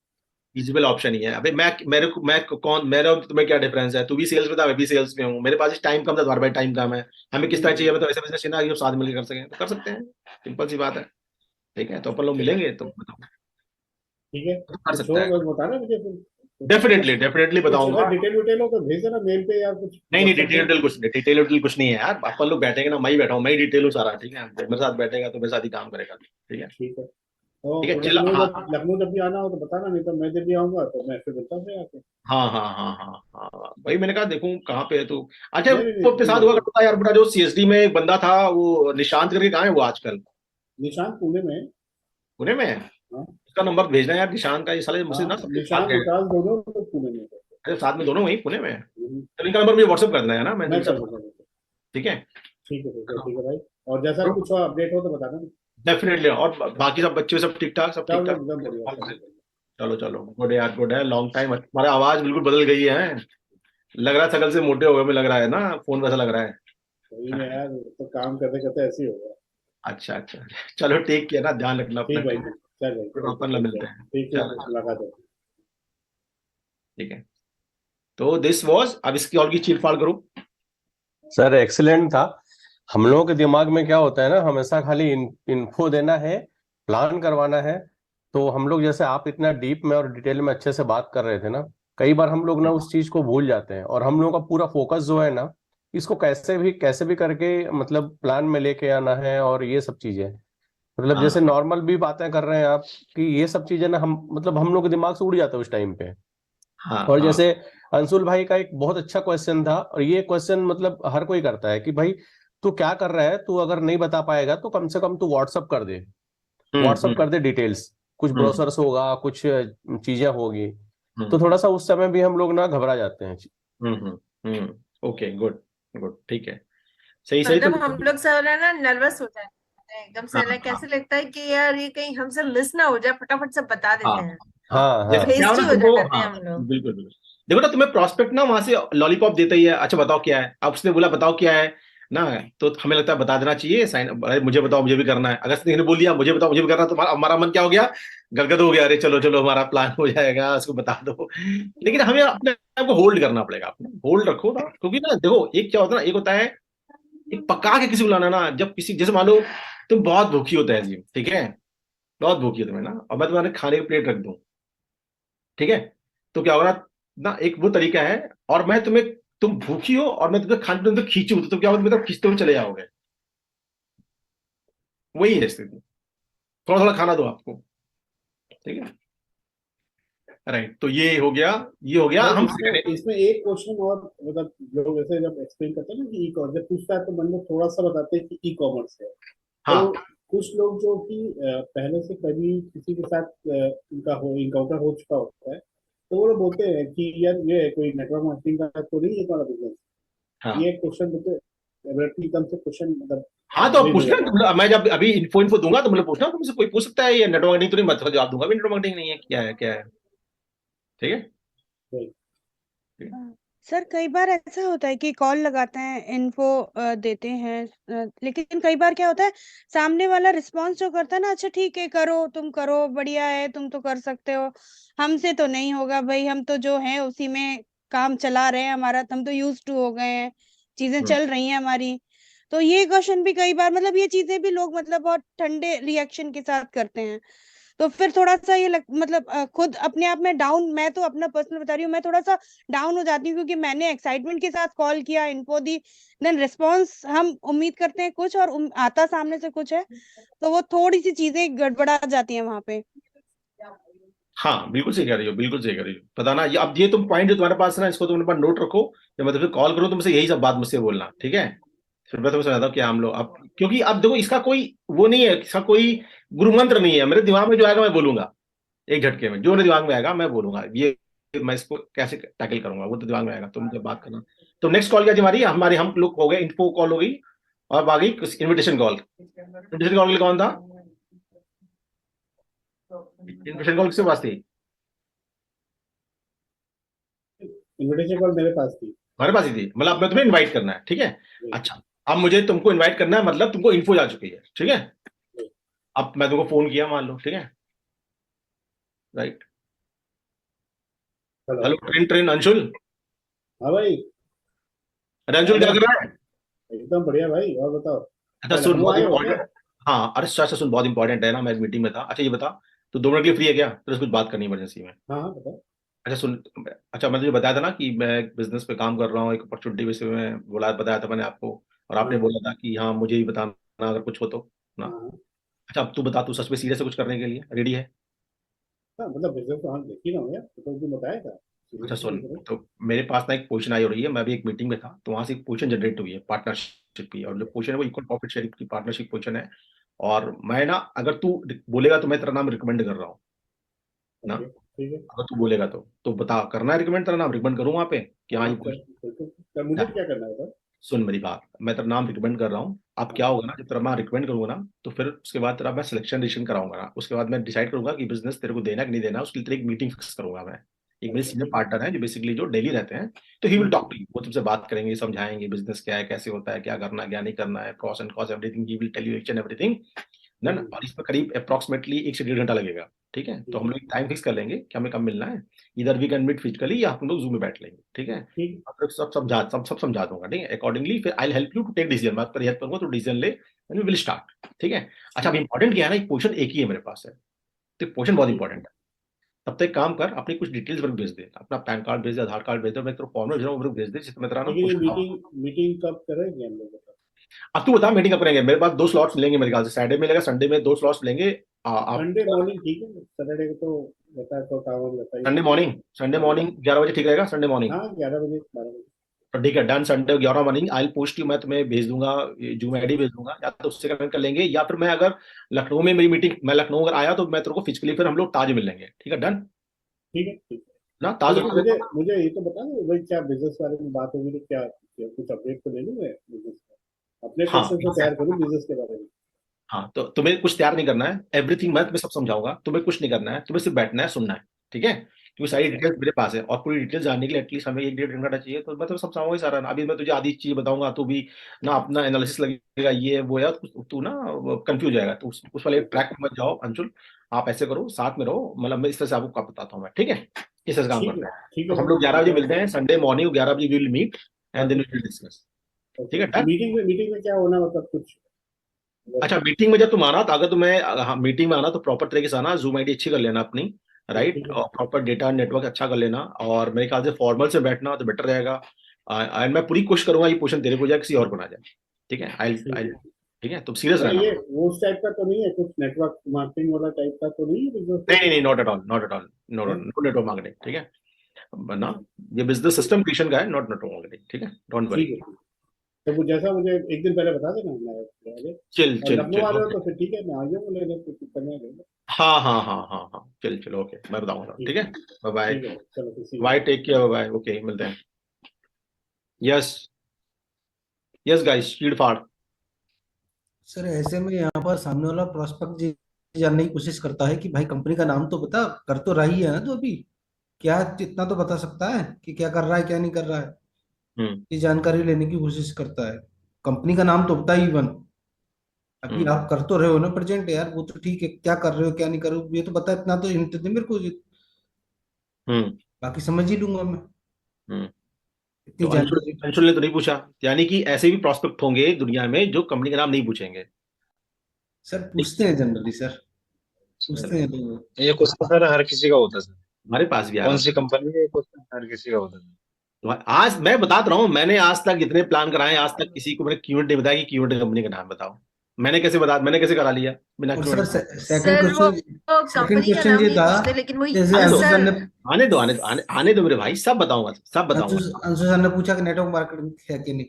फिजिबल ऑप्शन ही है। अबे मैं कौन, मेरा और तुम्हें क्या डिफरेंस है, तू भी सेल्स में था, मैं भी सेल्स में हूँ, मेरे पास टाइम कम था, तुम्हारे पास टाइम कम है, हमें किस तरह चाहिए, हम्म, मतलब ऐसा बिजनेस चाहिए ना कि साथ मिलकर कर सकें, तो कर सकते हैं, सिंपल सी बात है, ठीक है, तो अपन लोग मिलेंगे तो बताओ, ठीक है, तो कर कुछ सकता हो है, बस बताना मुझे फिर डेफिनेटली डेफिनेटली कुछ अगर बताऊंगा। डिटेल विटेल हो तो भेज देना मेल पे या कुछ नहीं नहीं, व्हाट्सएप डिटेल पे। डिटेल कुछ नहीं, डिटेल डिटेल कुछ नहीं है यार, अपन लोग बैठेंगे ना, मैं ही बैठा हूँ, मैं ही डिटेल हूँ सारा, ठीक है, मेरे साथ बैठेगा तो मेरे साथ ही काम करेगा, ठीक है। ठीक है, ठीक है तो चल, हाँ लखनऊ जब भी आना हो तो बताना, नहीं तो मैं जब भी आऊंगा तो मैं फिर मिलता हूँ फिर आके। हाँ हाँ हाँ हाँ हाँ, भाई मैंने कहा देखूं कहाँ पे है तू। अच्छा नहीं नहीं वो नहीं अपने ठीक साथ है हुआ ठीक करता था यार, बेटा जो सीएसडी में एक बंदा था, वो निशांत करके, कहाँ है वो आजकल, है। निशांत पुणे में है। पुणे में है? हाँ उसका नंबर भेजना यार, निशांत का, ये साले मुझसे हाँ, ना सब साथ निशांत गए। विकास दोनों लोग पुणे में हैं। अरे साथ में दोनों वही पुणे में है, हम्म, तो इनका नंबर मुझे व्हाट्सअप कर देना है ना, मैं मैं इनसे कर दूंगा बिल्कुल। ठीक है। ठीक है ठीक है ठीक है भाई, और जैसा कुछ और अपडेट हो तो बताना। डेफिनेटली, और बाकी सब बच्चे सब ठीक ठाक, सब ठीक सब ठाक। एकदम बढ़िया, सब बढ़िया। चलो चलो, गुड है यार, गुड है, लॉन्ग टाइम, हमारा आवाज बिल्कुल बदल गई है, लग रहा है शकल से मोटे हो गए, में लग रहा है ना, फोन वैसा लग रहा है। सही में यार, तो काम करते करते ऐसे ही हो गया। अच्छा अच्छा, चलो ठीक किया ना, ध्यान रखना अपना, ठीक भाई, ठीक है, चल भाई, फिर ओके अपन लोग ठीक है, मिलते हैं। ठीक है, चलो मुलाकात हो। ठीक है, तो दिस वाज, अब इसकी और की चीर फाड़ करो। सर एक्सीलेंट था। हम लोगों के दिमाग में क्या होता है ना, हमेशा खाली इन्फो देना है, प्लान करवाना है। तो हम लोग जैसे आप इतना डीप में और डिटेल में अच्छे से बात कर रहे थे ना, कई बार हम लोग ना उस चीज को भूल जाते हैं, और हम लोग का पूरा फोकस जो है ना, इसको कैसे भी करके मतलब प्लान में लेके आना है, और ये सब चीजें मतलब जैसे हाँ नॉर्मल भी बातें कर रहे हैं आप, कि ये सब चीजें ना हम मतलब हम लोग के दिमाग से उड़ जाता है उस टाइम पे। हाँ और हाँ, जैसे अंशुल भाई का एक बहुत अच्छा क्वेश्चन था, और ये क्वेश्चन मतलब हर कोई करता है कि भाई तू क्या कर रहा है, तू अगर नहीं बता पाएगा तो कम से कम तू व्हाट्सअप कर दे, व्हाट्सअप हम्म, कर दे डिटेल्स, कुछ हम्म ब्रोशर्स होगा, कुछ चीजें होगी। तो हम्म थोड़ा सा उस समय भी हम लोग ना घबरा जाते हैं। ओके, गुड गुड, ठीक है, सही सही, तो मतलब हम लोग सब है ना नर्वस हो जाते हैं एकदम से, हाँ लाइक हाँ ऐसे लगता है कि यार ये कहीं हमसे मिस ना हो जाए, फटाफट से बता हाँ देते हैं, हाँ जैसे हाँ क्या हो हेस्टी ना हो तुमको, जाते हैं हाँ हम लोग। बिल्कुल बिल्कुल, देखो ना तुम्हें प्रॉस्पेक्ट ना वहां से लॉलीपॉप देता ही है, अच्छा बताओ क्या है, अब उसने बोला बताओ क्या है ना, तो हमें लगता है बता देना चाहिए, साइन, अरे मुझे बताओ मुझे भी करना है, अगर किसी ने बोल दिया मुझे बताओ मुझे भी करना है, तो हमारा मन क्या हो गया, गदगद हो गया, अरे चलो चलो हमारा प्लान हो जाएगा, उसको बता दो। लेकिन हमें अपने आप को होल्ड करना पड़ेगा, अपने होल्ड रखो ना, क्योंकि ना देखो एक क्या होता है ना, एक होता है एक पका के किसी को लाना ना, जब किसी जैसे मान लो तुम बहुत भूखी हो तहजीब, ठीक है, बहुत भूखी हो तुम्हें ना, और मैं तुम्हारे खाने की प्लेट रख दूं, ठीक है, तो क्या होगा ना, एक वो तरीका है, और मैं तुम्हें, तुम भूखी हो और मैं तुम्हें खाने तुम खींचू, तो तुम क्या होगा, मतलब खींचते हुए चले जाओगे, वही है स्थिति, थोड़ा थोड़ा खाना दो आपको, ठीक है। राइट, तो ये हो गया भाई हम इसमें एक क्वेश्चन और, मतलब लोग ऐसे जब एक्सप्लेन करते हैं ना कि ई कॉमर्स, जब पूछता है तो मन में थोड़ा सा बताते हैं कि ई कॉमर्स है। तो हाँ कुछ लोग जो कि पहले से कभी किसी के साथ इनका इनकाउंटर हो चुका होता है, तो वो लोग बोलते हैं कि यार ये कोई नेटवर्क मार्केटिंग का तो नहीं है तुम्हारा बिजनेस। हाँ ये क्वेश्चन बोलते एकदम से क्वेश्चन, मतलब हाँ, तो आप रेज पूछ हो लें, जाता है। मैं जब अभी इन्फो दूंगा तो मतलब पूछना, तुमसे कोई पूछ सकता है ये नेटवर्क मार्केटिंग तो नहीं, मतलब जवाब दूंगा भी नेटवर्क मार्केटिंग नहीं है, क्या है, ठीक है। Right. सर कई बार ऐसा होता है कि कॉल लगाते हैं, इन्फो देते हैं, लेकिन कई बार क्या होता है, सामने वाला रिस्पॉन्स जो करता है ना, अच्छा ठीक है करो, तुम करो, बढ़िया है, तुम तो कर सकते हो, हमसे तो नहीं होगा भाई, हम तो जो है उसी में काम चला रहे हैं, हमारा हम तो यूज टू हो गए हैं, चीजें चल रही हैं हमारी। तो ये क्वेश्चन भी कई बार, मतलब ये चीजें भी लोग मतलब बहुत ठंडे रिएक्शन के साथ करते हैं। तो फिर थोड़ा सा ये मतलब खुद अपने आप में डाउन, मैं तो अपना पर्सनल बता रही हूँ, मैं थोड़ा सा डाउन हो जाती हूँ, क्योंकि मैंने एक्साइटमेंट के साथ कॉल किया, इन्फो दी, देन रिस्पॉन्स हम उम्मीद करते हैं कुछ और आता सामने से कुछ है, तो वो थोड़ी सी चीजें गड़बड़ा जाती हैं वहां पे। हाँ बिल्कुल सही कह रही हो, बिल्कुल सही कह रही हो, पता ना, ये अब ये तुम पॉइंट जो तुम्हारे पास है ना, इसको तुम अपने पास नोट रखो, जब मैं तुम्हें कॉल करूँ तो मुझसे यही सब बात मुझसे बोलना, ठीक है। फिर मैं तुम्हें समझाता हूँ क्या हम लोग अब, क्योंकि अब देखो इसका कोई वो नहीं है, इसका कोई गुरु मंत्र नहीं है, मेरे दिमाग में जो आएगा मैं बोलूंगा, एक झटके में जो मेरे दिमाग में आएगा मैं बोलूंगा, ये मैं इसको कैसे टैकल करूंगा वो तो दिमाग में आएगा, तुम जब बात करना। तो नेक्स्ट कॉल क्या थी हमारी हम लोग हो गए, इन्फो कॉल हो गई, और आ गई इन्विटेशन कॉल। इन्विटेशन कॉल के लिए कौन था, इन्विटेशन कॉल किसके पास थी, इन्विटेशन कॉल मेरे पास थी। हमारे पास ही थी, मतलब अब मैं तुम्हें इनवाइट करना है, ठीक है। अच्छा, अब मुझे तुमको इनवाइट करना है, मतलब तुमको इन्फो जा चुकी है, ठीक है। अब मैं तुमको फोन किया मान लो, ठीक है, right. Hello. Hello train train Anshul, हाँ भाई, अरे अंशुल क्या कर रहा है। एकदम बढ़िया भाई, और बताओ। अच्छा क्या सुन, लखनऊ बहुत आए हो क्या? इंपॉर्टेंट, हाँ अरे अच्छा सुन, बहुत इंपॉर्टेंट है ना, मैं मीटिंग में था। अच्छा ये बता, तो 2 मिनट के लिए फ्री है क्या, तेरे से कुछ बात करनी है इमरजेंसी में। हाँ हाँ बताओ। अच्छा सुन, अच्छा मैं तुझे बताया था ना कि मैं बिजनेस पे काम कर रहा हूँ, एक अपॉर्चुनिटी बेसिस में बोला, बताया था मैंने आपको, और आपने हाँ बोला था कि हाँ मुझे ही बताना अगर कुछ हो तो ना। हाँ हाँ अच्छा अब तू बता, तू सच में सीरियस है कुछ करने के लिए रेडी है। हाँ, मतलब बिजनेस तो हम देख ही रहा हूँ यार, तो तुमने बताया था। अच्छा सीरियसली सुन, नहीं करो। तो मेरे पास ना एक पोजीशन आई हो रही है, मैं भी एक मीटिंग में था, तो वहां से एक पोजीशन जनरेट हुई है पार्टनरशिप की, और जो पोजीशन है वो इक्वल प्रॉफिट शेयरिंग की पार्टनरशिप पोजीशन है। और मैं ना, अगर तू बोलेगा तो मैं तेरा नाम रिकमेंड कर रहा हूँ ना, ओके ठीक है। अगर तू बोलेगा तो बता, करना है रिकमेंड, तेरा नाम रिकमेंड करूँ वहाँ पे कि हाँ हाँ ये सर पोजीशन। बिल्कुल सर, मुझे क्या करना है सर? सुन मेरी बात, मैं तेरा नाम रिकमेंड कर रहा हूँ, अब क्या होगा ना, जब तेरा मैं रिकमेंड करूंगा ना, तो फिर उसके बाद तेरा मैं सिलेक्शन डिसीजन कराऊंगा ना, उसके बाद मैं डिसाइड करूंगा कि बिजनेस तेरे को देना कि नहीं देना, उसके लिए तेरी एक मीटिंग फिक्स करूंगा मैं। एक मेरे ओके सीनियर ठीक है। पार्टनर है जो बेसिकली जो डेली रहते हैं, तो he will talk hmm, to you, वो तुमसे बात करेंगे, समझाएंगे बिजनेस क्या है, कैसे होता है, क्या करना है क्या नहीं करना है, pros and cons everything, he will tell you each and everything ना। और इसमें करीब अप्रॉक्सिमेटली 1 से 1.5 घंटा लगेगा, ठीक है। तो ठीक हम है लोग टाइम फिक्स कर लेंगे कि हमें कब मिलना है, इधर वी कैन मीट फिजिकली या हम लोग जूम में बैठ लेंगे, ठीक है। ठीक अब तक सब समझा दूंगा, ठीक है। अकॉर्डिंगली फिर I help you to take decision, मैं तेरी हेल्प करूंगा तो डिसीजन ले, एंड वी विल स्टार्ट, ठीक है। अच्छा अब इंपॉर्टेंट क्या है ना, एक पोजीशन एक ही है मेरे पास है, तो पोजीशन बहुत ठीक इंपॉर्टेंट है। तब तक एक काम कर, अपनी कुछ डिटेल्स वर्क भेज दे, अपना पैन कार्ड भेज दे, आधार कार्ड भेज दे, मैं तेरे फॉर्म भेज रहा हूँ वो भेज दे, जिसमें तेरा ना लेकिन ये पोजीशन। मीटिंग कब करेंगे हम लोग बताओ? अब तू बता मीटिंग कब करेंगे, मेरे पास 2 स्लॉट्स मिलेंगे मेरे ख्याल से, सैटरडे मिलेगा, संडे में 2 स्लॉट्स मिलेंगे। आप संडे मॉर्निंग ठीक है, सैटरडे को तो रहता है, तो काम वाम रहता ही संडे है। मॉर्निंग, संडे हाँ मॉर्निंग 11 बजे ठीक रहेगा, संडे मॉर्निंग। हाँ, 11 बजे 12 बजे। तो ठीक है done, Sunday 11 morning I post you, मैं तुम्हें भेज दूंगा, जूम आईडी भेज दूंगा, या तो उससे कनेक्ट कर लेंगे, या फिर मैं अगर लखनऊ में मेरी मीटिंग, मैं लखनऊ अगर आया तो मैं तेरे को फिजिकली फिर हम लोग ताज मिल लेंगे, ठीक है डन ठीक है ठीक है। ना, तो ताज लेकिन मुझे मुझे ये तो बता दो भाई, क्या बिजनेस बारे में बात होगी तो क्या कुछ अपडेट तो ले लूँ मैं बिजनेस का? अपने हाँ क्वेश्चन तो तैयार करूँ बिजनेस के बारे में। हाँ, तो तुम्हें कुछ तैयार नहीं करना है, एवरीथिंग मैं तुम्हें सब समझाऊंगा, तुम्हें कुछ नहीं करना है, तुम्हें सिर्फ बैठना है सुनना है, ठीक है। क्योंकि सारी अच्छा डिटेल्स मेरे पास है, और पूरी डिटेल्स जानने के लिए एटलीस्ट हमें 1 1.5 घंटा चाहिए, तो मैं तुम्हें समझाऊंगा ही सारा। अभी मैं तुझे आधी चीज बताऊंगा तो भी ना अपना एनालिसिस लगेगा, ये वो है, तू ना कंफ्यूज जाएगा, तो उस वाले ओके ट्रैक में मत जाओ अंशुल। आप ऐसे करो, साथ में रहो, मतलब मैं इस तरह से आपको काम बताता हूँ मैं, ठीक है, इस तरह से काम करते हैं। ठीक तो है हम सर, लोग 11 बजे ठीक है। मिलते हैं, संडे मॉर्निंग 11 बजे will meet, and then okay we will discuss, ठीक ओके। है तो डन। मीटिंग में क्या होना, मतलब कुछ अच्छा मीटिंग में जब तुम आना, तो अगर तुम्हें हाँ, मीटिंग में आना तो प्रॉपर तरीके से आना, जूम आईडी अच्छी कर लेना अपनी, राइट, ठीक है और प्रॉपर डेटा नेटवर्क अच्छा कर लेना, और मेरे ख्याल से फॉर्मल से बैठना तो बेटर रहेगा। एंड मैं पूरी कोशिश करूंगा ये पोजीशन तेरे को जाए, किसी और को ना जाए, ठीक है। आई ठीक आई है ठीक है, तुम सीरियस सर रहना। ये वो उस टाइप का तो नहीं है, कुछ नेटवर्क मार्केटिंग वाला टाइप का तो नहीं है business? नहीं नहीं नहीं, not at all, not at all, no है? नो नेटवर्क मार्केटिंग, ठीक है ना, ये बिजनेस सिस्टम क्रिएशन का है, नॉट नेटवर्क मार्केटिंग, ठीक है, डोंट वरी। ठीक है। तो वो जैसा मुझे एक दिन पहले बता देना, मैं ले आगे। चिल और चिल लखनऊ चिल, आ रहे हो ओके। तो फिर ठीक है, मैं आ जाऊंगा लेने, कुछ करने आगे। हाँ हाँ हाँ हाँ हाँ, चिल चिल, ओके, मैं बताऊंगा, ठीक है, बाय बाय, ठीक है, चलो फिर see you. Bye, take care, bye, okay, मिलते हैं। यस यस गाइस, चीड़ फाड़। सर ऐसे में यहाँ पर सामने वाला प्रोस्पेक्ट जानने की कोशिश करता है कि भाई कंपनी का नाम तो बता, कर तो रही है ना तो अभी क्या, इतना तो बता सकता है कि क्या कर रहा है क्या नहीं कर रहा है, ये जानकारी लेने की कोशिश करता है। कंपनी का नाम तो बता ही वन, अभी आप कर तो रहे हो ना प्रेजेंट यार, वो तो ठीक है, क्या कर रहे हो क्या नहीं कर रहे हो ये तो बता, इतना तो हिंट दे मेरे को, बाकी समझ ही लूंगा मैं, इतनी तो जानकारी। अंशुल ने तो नहीं पूछा, यानी कि ऐसे भी प्रोस्पेक्ट होंगे दुनिया में जो कंपनी का नाम नहीं पूछेंगे। सर पूछते हैं जनरली, सर पूछते हैं लोग। ये क्वेश्चन सर हर किसी का होता है सर, हमारे पास भी आ कौन रहा सी कंपनी है, ये क्वेश्चन हर किसी का होता है। तो आज मैं बता रहा हूँ, मैंने आज तक जितने प्लान कराए, आज तक किसी को मैंने क्यूएंट नहीं बताया कि क्यूएंट कंपनी का नाम बताओ। मैंने कैसे करा लिया बिना और क्यूएंट। सर सेकंड सर वो क्वेश्चन, सेकंड कंपनी का क्वेश्चन नाम ये नहीं था, पूछते, लेकिन वो जैसे आने दो, अंशु सर ने, आने दो, आने दो मेरे भाई, सब बताऊंगा, सब बताऊंगा। अंशु सर ने पूछा कि नेटवर्क मार्केटिंग है कि नहीं,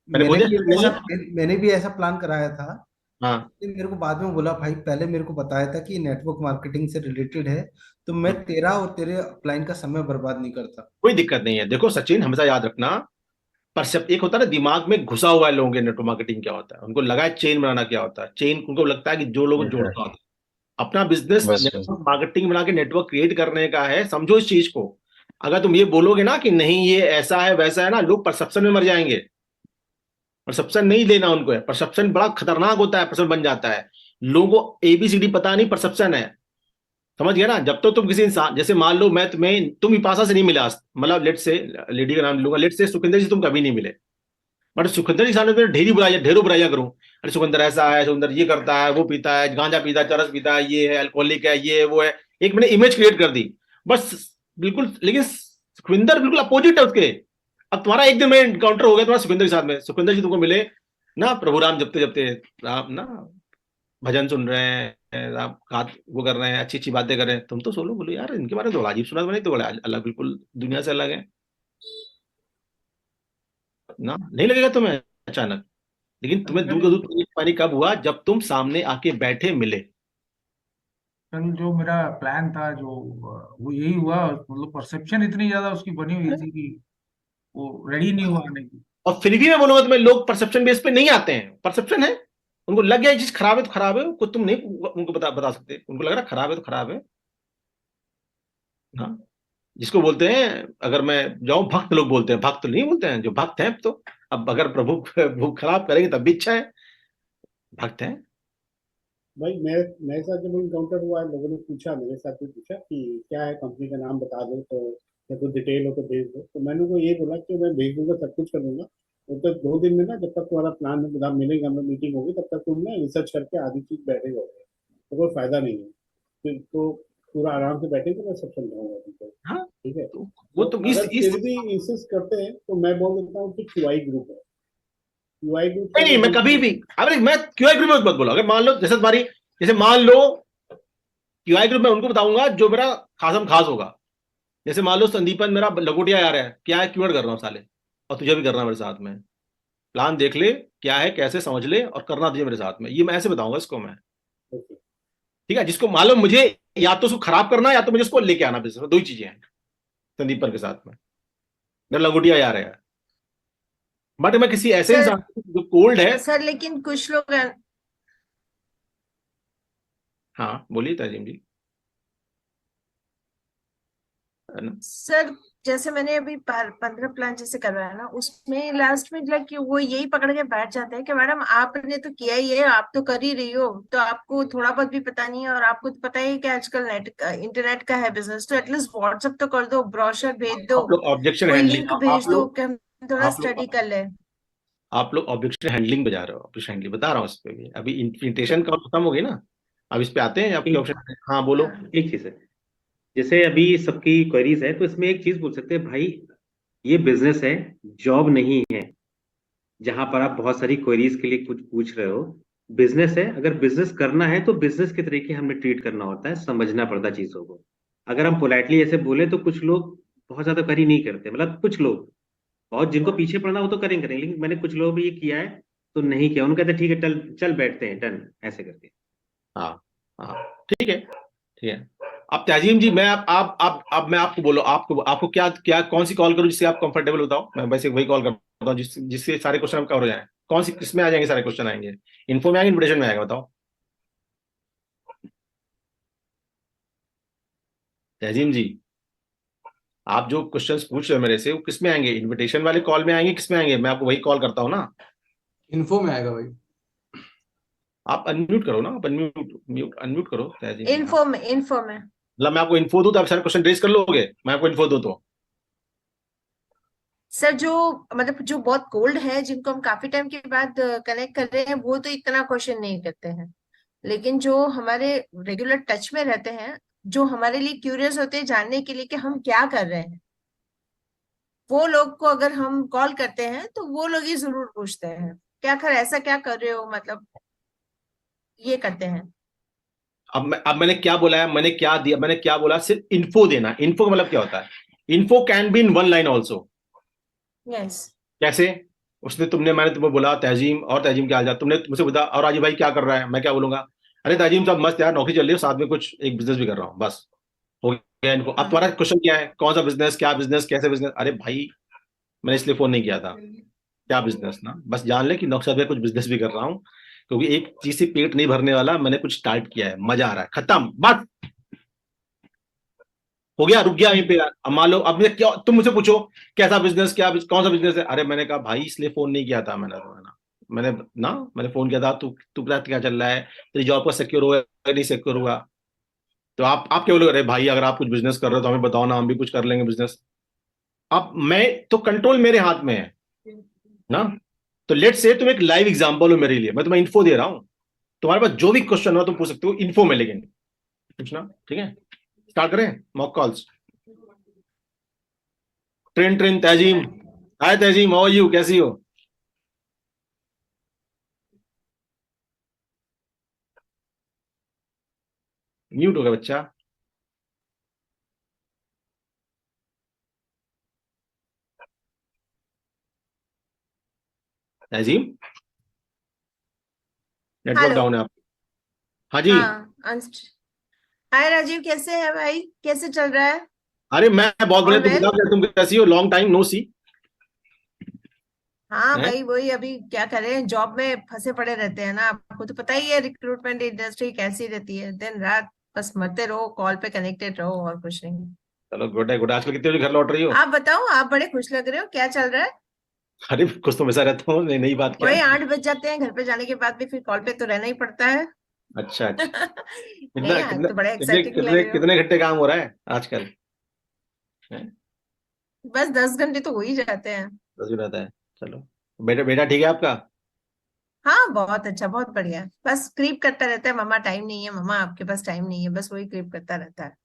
मैंने बोल दिया। मैंने भी ऐसा प्लान कराया था। हाँ, लेकिन मेरे को बाद में बोला भाई पहले मेरे को बताया था कि नेटवर्क मार्केटिंग से रिलेटेड है, तो मैं तेरा और तेरे अपलाइन का समय बर्बाद नहीं करता। कोई दिक्कत नहीं है। देखो सचिन, हमेशा याद रखना, परसेप्ट एक होता है ना, दिमाग में घुसा हुआ है लोगों के नेटवर्क मार्केटिंग क्या होता है, उनको लगा है चेन बनाना क्या होता है, चेन उनको लगता है कि जो लोग जोड़ता होता है। अपना बिजनेस बस नेटवर्क मार्केटिंग बना के नेटवर्क क्रिएट करने का है, समझो इस चीज को। अगर तुम ये बोलोगे ना कि नहीं ये ऐसा है वैसा है ना, लोग परसेप्शन में मर जाएंगे। परसेप्शन नहीं लेना उनको है, परसेप्शन बड़ा खतरनाक होता है, परसेप्शन बन जाता है। लोगों को एबीसीडी पता नहीं, परसेप्शन है, समझ गया ना। जब तो तुम किसी इंसान, जैसे मान लो मैं तुम्हें, तुम विपाशा से नहीं मिला, मतलब लेट से, लेडी का नाम लूंगा, लेट से सुखिंदर जी तुम कभी नहीं मिले, बट सुखिंदर जी सामने ढेरों बुराइयां करूं, अरे सुखिंदर ऐसा है, सुखिंदर ये करता है, वो पीता है, गांजा पीता है, चरस पीता है, ये है अल्कोहलिक है, ये है, वो है। एक मैंने इमेज क्रिएट कर दी बस, बिल्कुल। लेकिन सुखविंदर बिल्कुल अपोजिट है उसके। अब तुम्हारा एक दिन में एनकाउंटर हो गया तुम्हारा सुखविंदर के साथ में, सुखविंदर जी तुमको मिले ना, प्रभु राम जपते जपते, आप ना भजन सुन रहे हैं, आप हाथ वो कर रहे हैं, अच्छी अच्छी बातें कर रहे हैं, तुम तो सोलो बोलो यार इनके बारे में तो अजीब सुना, बने तो बड़ा अलग, बिल्कुल दुनिया से अलग है ना, नहीं लगेगा तुम्हें अचानक। लेकिन तुम्हें दूध का दूध पानी कब हुआ, जब तुम सामने आके बैठे मिले। कल जो मेरा प्लान था जो वो यही हुआ, मतलब परसेप्शन इतनी ज्यादा उसकी बनी हुई थी कि वो रेडी नहीं हुआ आने की। और फिर भी मैं बोलूंगा तुम्हें, लोग परसेप्शन बेस पे नहीं आते हैं, परसेप्शन है, उनको लग गया ये चीज खराब है तो खराब है, को तुम नहीं उनको बता सकते, उनको लग रहा खराब है तो खराब है ना। जिसको बोलते हैं, अगर मैं जाऊं, भक्त लोग बोलते हैं, भक्त नहीं बोलते हैं, जो भक्त हैं। तो अब अगर प्रभु भूख खराब करेंगे तब भी अच्छा है, भक्त है। भाई मेरे साथ जब इनकाउंटर हुआ, लोगों ने पूछा, मेरे साथ भी पूछा कि क्या है, कंपनी का नाम बता दो, तो या कोई डिटेल हो तो भेज दो। तो मैंने उनको ये बोला कि मैं भेज दूंगा, सब कुछ कर दूंगा, तो तक 2 दिन में ना, जब तक तुम्हारा प्लान में मिलेगा, हम मीटिंग होगी, तब तक तुम ना रिसर्च करके आधी चीज बैठे हो, तो कोई फायदा नहीं है। फिर तो पूरा आराम से बैठेंगे, मैं सब समझाऊंगा तुमको, हाँ, ठीक है। तो वो तो तुम अगर फिर भी इंसिस्ट करते हैं तो मैं बोल देता हूँ कि क्यूआई ग्रुप है, क्यूआई ग्रुप। नहीं, मैं कभी भी, अरे मैं क्यूआई ग्रुप में मत बोलो। अगर मान लो जैसे तुम्हारी, जैसे मान लो क्यूआई ग्रुप में उनको बताऊंगा जो मेरा खासम खास होगा। जैसे मान लो संदीपन मेरा लंगोटिया यार है, क्या है, क्यूएड कर रहा हूँ साले, और तुझे भी करना है मेरे साथ में, प्लान देख ले क्या है, कैसे समझ ले, और करना तुझे मेरे साथ में, ये मैं ऐसे बताऊंगा इसको मैं, ठीक है। जिसको मालूम मुझे या तो उसको खराब करना है, या तो मुझे उसको लेके आना बिजनेस में, 2 ही चीजें हैं संदीपन के साथ में, मेरा लंगोटिया यार है। बट मैं किसी ऐसे सर- इंसान जो कोल्ड है। सर लेकिन कुछ लोग हाँ बोलिए तजीम जी, है ना। सर जैसे मैंने अभी 15 प्लान जैसे करवाया ना, उसमें लास्ट में लग कि वो यही पकड़ के बैठ जाते हैं कि मैडम आपने तो किया ही है, आप तो कर ही रही हो, तो आपको थोड़ा बहुत भी पता नहीं है, और आपको तो पता ही है कि आजकल इंटरनेट का है बिजनेस, तो एटलीस्ट व्हाट्सएप तो कर दो, ब्रोशर भेज दो, आप लोग ऑब्जेक्शन कोई हैंडलिंग, लिंक भेज दो कि हम थोड़ा स्टडी कर ले। आप लोग ऑब्जेक्शन हैंडलिंग बजा रहे हो, ऑब्जेक्शन हैंडलिंग बता रहा हूँ इस पे भी, अभी इन्विटेशन का खत्म हो गई ना, अब इस पे आते हैं आपके ऑप्शन। हाँ बोलो। एक चीज है, जैसे अभी सबकी क्वेरीज है, तो इसमें एक चीज पूछ सकते हैं भाई, ये बिजनेस है, जॉब नहीं है, जहां पर आप बहुत सारी क्वेरीज के लिए कुछ पूछ रहे हो। बिजनेस है, अगर बिजनेस करना है तो बिजनेस के तरीके हमें ट्रीट करना होता है, समझना पड़ता है चीजों को। अगर हम पोलाइटली ऐसे बोले तो कुछ लोग बहुत ज्यादा कर ही नहीं करते, मतलब कुछ लोग, और जिनको पीछे पड़ना वो तो करेंगे, लेकिन मैंने कुछ लोगों भी ये किया है तो नहीं किया, उन्होंने कहते ठीक है चल चल बैठते हैं, डन, ऐसे करके। हाँ हाँ, ठीक है ठीक है। अब तहजीम जी, मैं अब मैं आपको बोलो, आपको आपको क्या क्या कौन सी कॉल करूं जिससे आप कंफर्टेबल बताओ, मैं वैसे वही कॉल करता हूँ जिससे सारे क्वेश्चन हम कवर हो जाए। कौन सी किसमें आ जाएंगे सारे क्वेश्चन आएंगे? इन्फो में आएंगे, इन्विटेशन में आएगा, बताओ तहजीम जी। आप जो क्वेश्चंस पूछ रहे हो मेरे से वो किस में आएंगे? इनविटेशन वाले कॉल में आएंगे, किस में आएंगे? मैं आपको वही कॉल करता हूँ ना। इन्फो में आएगा भाई। आप अनम्यूट करो ना, आप अनम्यूट करो तहजीम जी। इन्फो में, इन्फो में। मतलब मैं आपको इन्फो दूं तो आप सारे क्वेश्चन रेज कर लोगे? मैं आपको इन्फो दूं तो? सर जो मतलब जो बहुत कोल्ड है, जिनको हम काफी टाइम के बाद कनेक्ट कर रहे हैं, वो तो इतना क्वेश्चन नहीं करते हैं, लेकिन जो हमारे रेगुलर टच में रहते हैं, जो हमारे लिए क्यूरियस होते हैं जानने के लिए कि हम क्या कर रहे हैं, वो लोग को अगर हम कॉल करते हैं तो वो लोग ही जरूर पूछते हैं क्या कर, ऐसा क्या कर रहे हो, मतलब ये करते हैं। अब मैंने क्या बोला है, मैंने क्या दिया, मैंने क्या बोला? सिर्फ इन्फो देना। इन्फो का मतलब क्या होता है? Info can be in one line also. Yes. कैसे? मैंने तुम्हें बोला तहजीम, और तहजीम क्या हाल चाल, तुमने मुझसे बोला और राजीव भाई क्या कर रहा है, मैं क्या बोलूंगा? अरे तहजीम साहब मस्त यार, नौकरी चल रही है, साथ में कुछ एक बिजनेस भी कर रहा हूँ, बस हो गया इनको। अब तुम्हारा क्वेश्चन क्या है? कौन सा बिजनेस, क्या बिजनेस, कैसे बिजनेस? अरे भाई मैंने इसलिए फोन नहीं किया था, क्या बिजनेस ना, बस जान ले कि नौकरी में कुछ बिजनेस भी कर रहा हूँ, क्योंकि एक चीज से पेट नहीं भरने वाला, मैंने कुछ स्टार्ट किया है, मजा आ रहा है, खत्म बात, हो गया, रुक गया यहीं पे। अब मान लो, अब मैं क्या, तुम मुझे पूछो कैसा बिजनेस, कौन सा बिजनेस है? अरे मैंने कहा भाई इसलिए फोन नहीं किया था मैंने फोन किया था, तू तू बता क्या चल रहा है, तेरी जॉब पर सिक्योर होगा या नहीं सिक्योर होगा? तो आप क्या बोलोगे? अरे भाई अगर आप कुछ बिजनेस कर रहे हो तो हमें बताओ ना, हम भी कुछ कर लेंगे बिजनेस। अब मैं तो कंट्रोल मेरे हाथ में है ना। तो लेट से तुम एक लाइव एग्जांपल हो मेरे लिए, मैं तुम्हें इन्फो दे रहा हूं, तुम्हारे पास जो भी क्वेश्चन हो तुम पूछ सकते हो इन्फो में, लेकिन पूछना, ठीक है? स्टार्ट करें mock calls. Train train Tahzeem, hi Tahzeem, how are you, कैसी हो? म्यूट हो गया बच्चा। तहजीम नेटवर्क हेलो। डाउन है आप? हाँ जी। हाँ हाय राजीव, कैसे है भाई, कैसे चल रहा है? अरे मैं बहुत बढ़िया, ऑल तुम वेल। बताओ तुम कैसी हो? लॉन्ग टाइम नो सी। हाँ हैं? भाई, वही अभी क्या करें, जॉब में फंसे पड़े रहते हैं ना, आपको तो पता ही है रिक्रूटमेंट इंडस्ट्री कैसी रहती है, दिन रात बस मरते रहो, कॉल पे कनेक्टेड रहो, और कुछ नहीं। चलो गुड है, गुड। आजकल कितने बजे घर लौट रही हो? आप बताओ, आप बड़े खुश लग रहे हो, क्या चल रहा है? अरे कुछ तो हमेशा रहता हूँ, नई बात क्या वही है? 8 बज जाते हैं, घर पे जाने के बाद भी फिर कॉल पे तो रहना ही पड़ता है। अच्छा अच्छा। नहीं, कितना आज कितना तो बड़े कितने एक्साइटिंग लग कितने रहे हो। कितने घंटे काम हो रहा है आजकल? हैं? बस 10 घंटे तो हो ही जाते हैं। 10 रहता है। चलो, बेटा बेटा ठीक है आपका? हाँ बहुत अच्छा, बहुत बढ़िया, बस क्रीप करता रहता है, मम्मा टाइम नहीं है, मम्मा आपके पास टाइम नहीं है, बस वही क्रीप करता रहता है,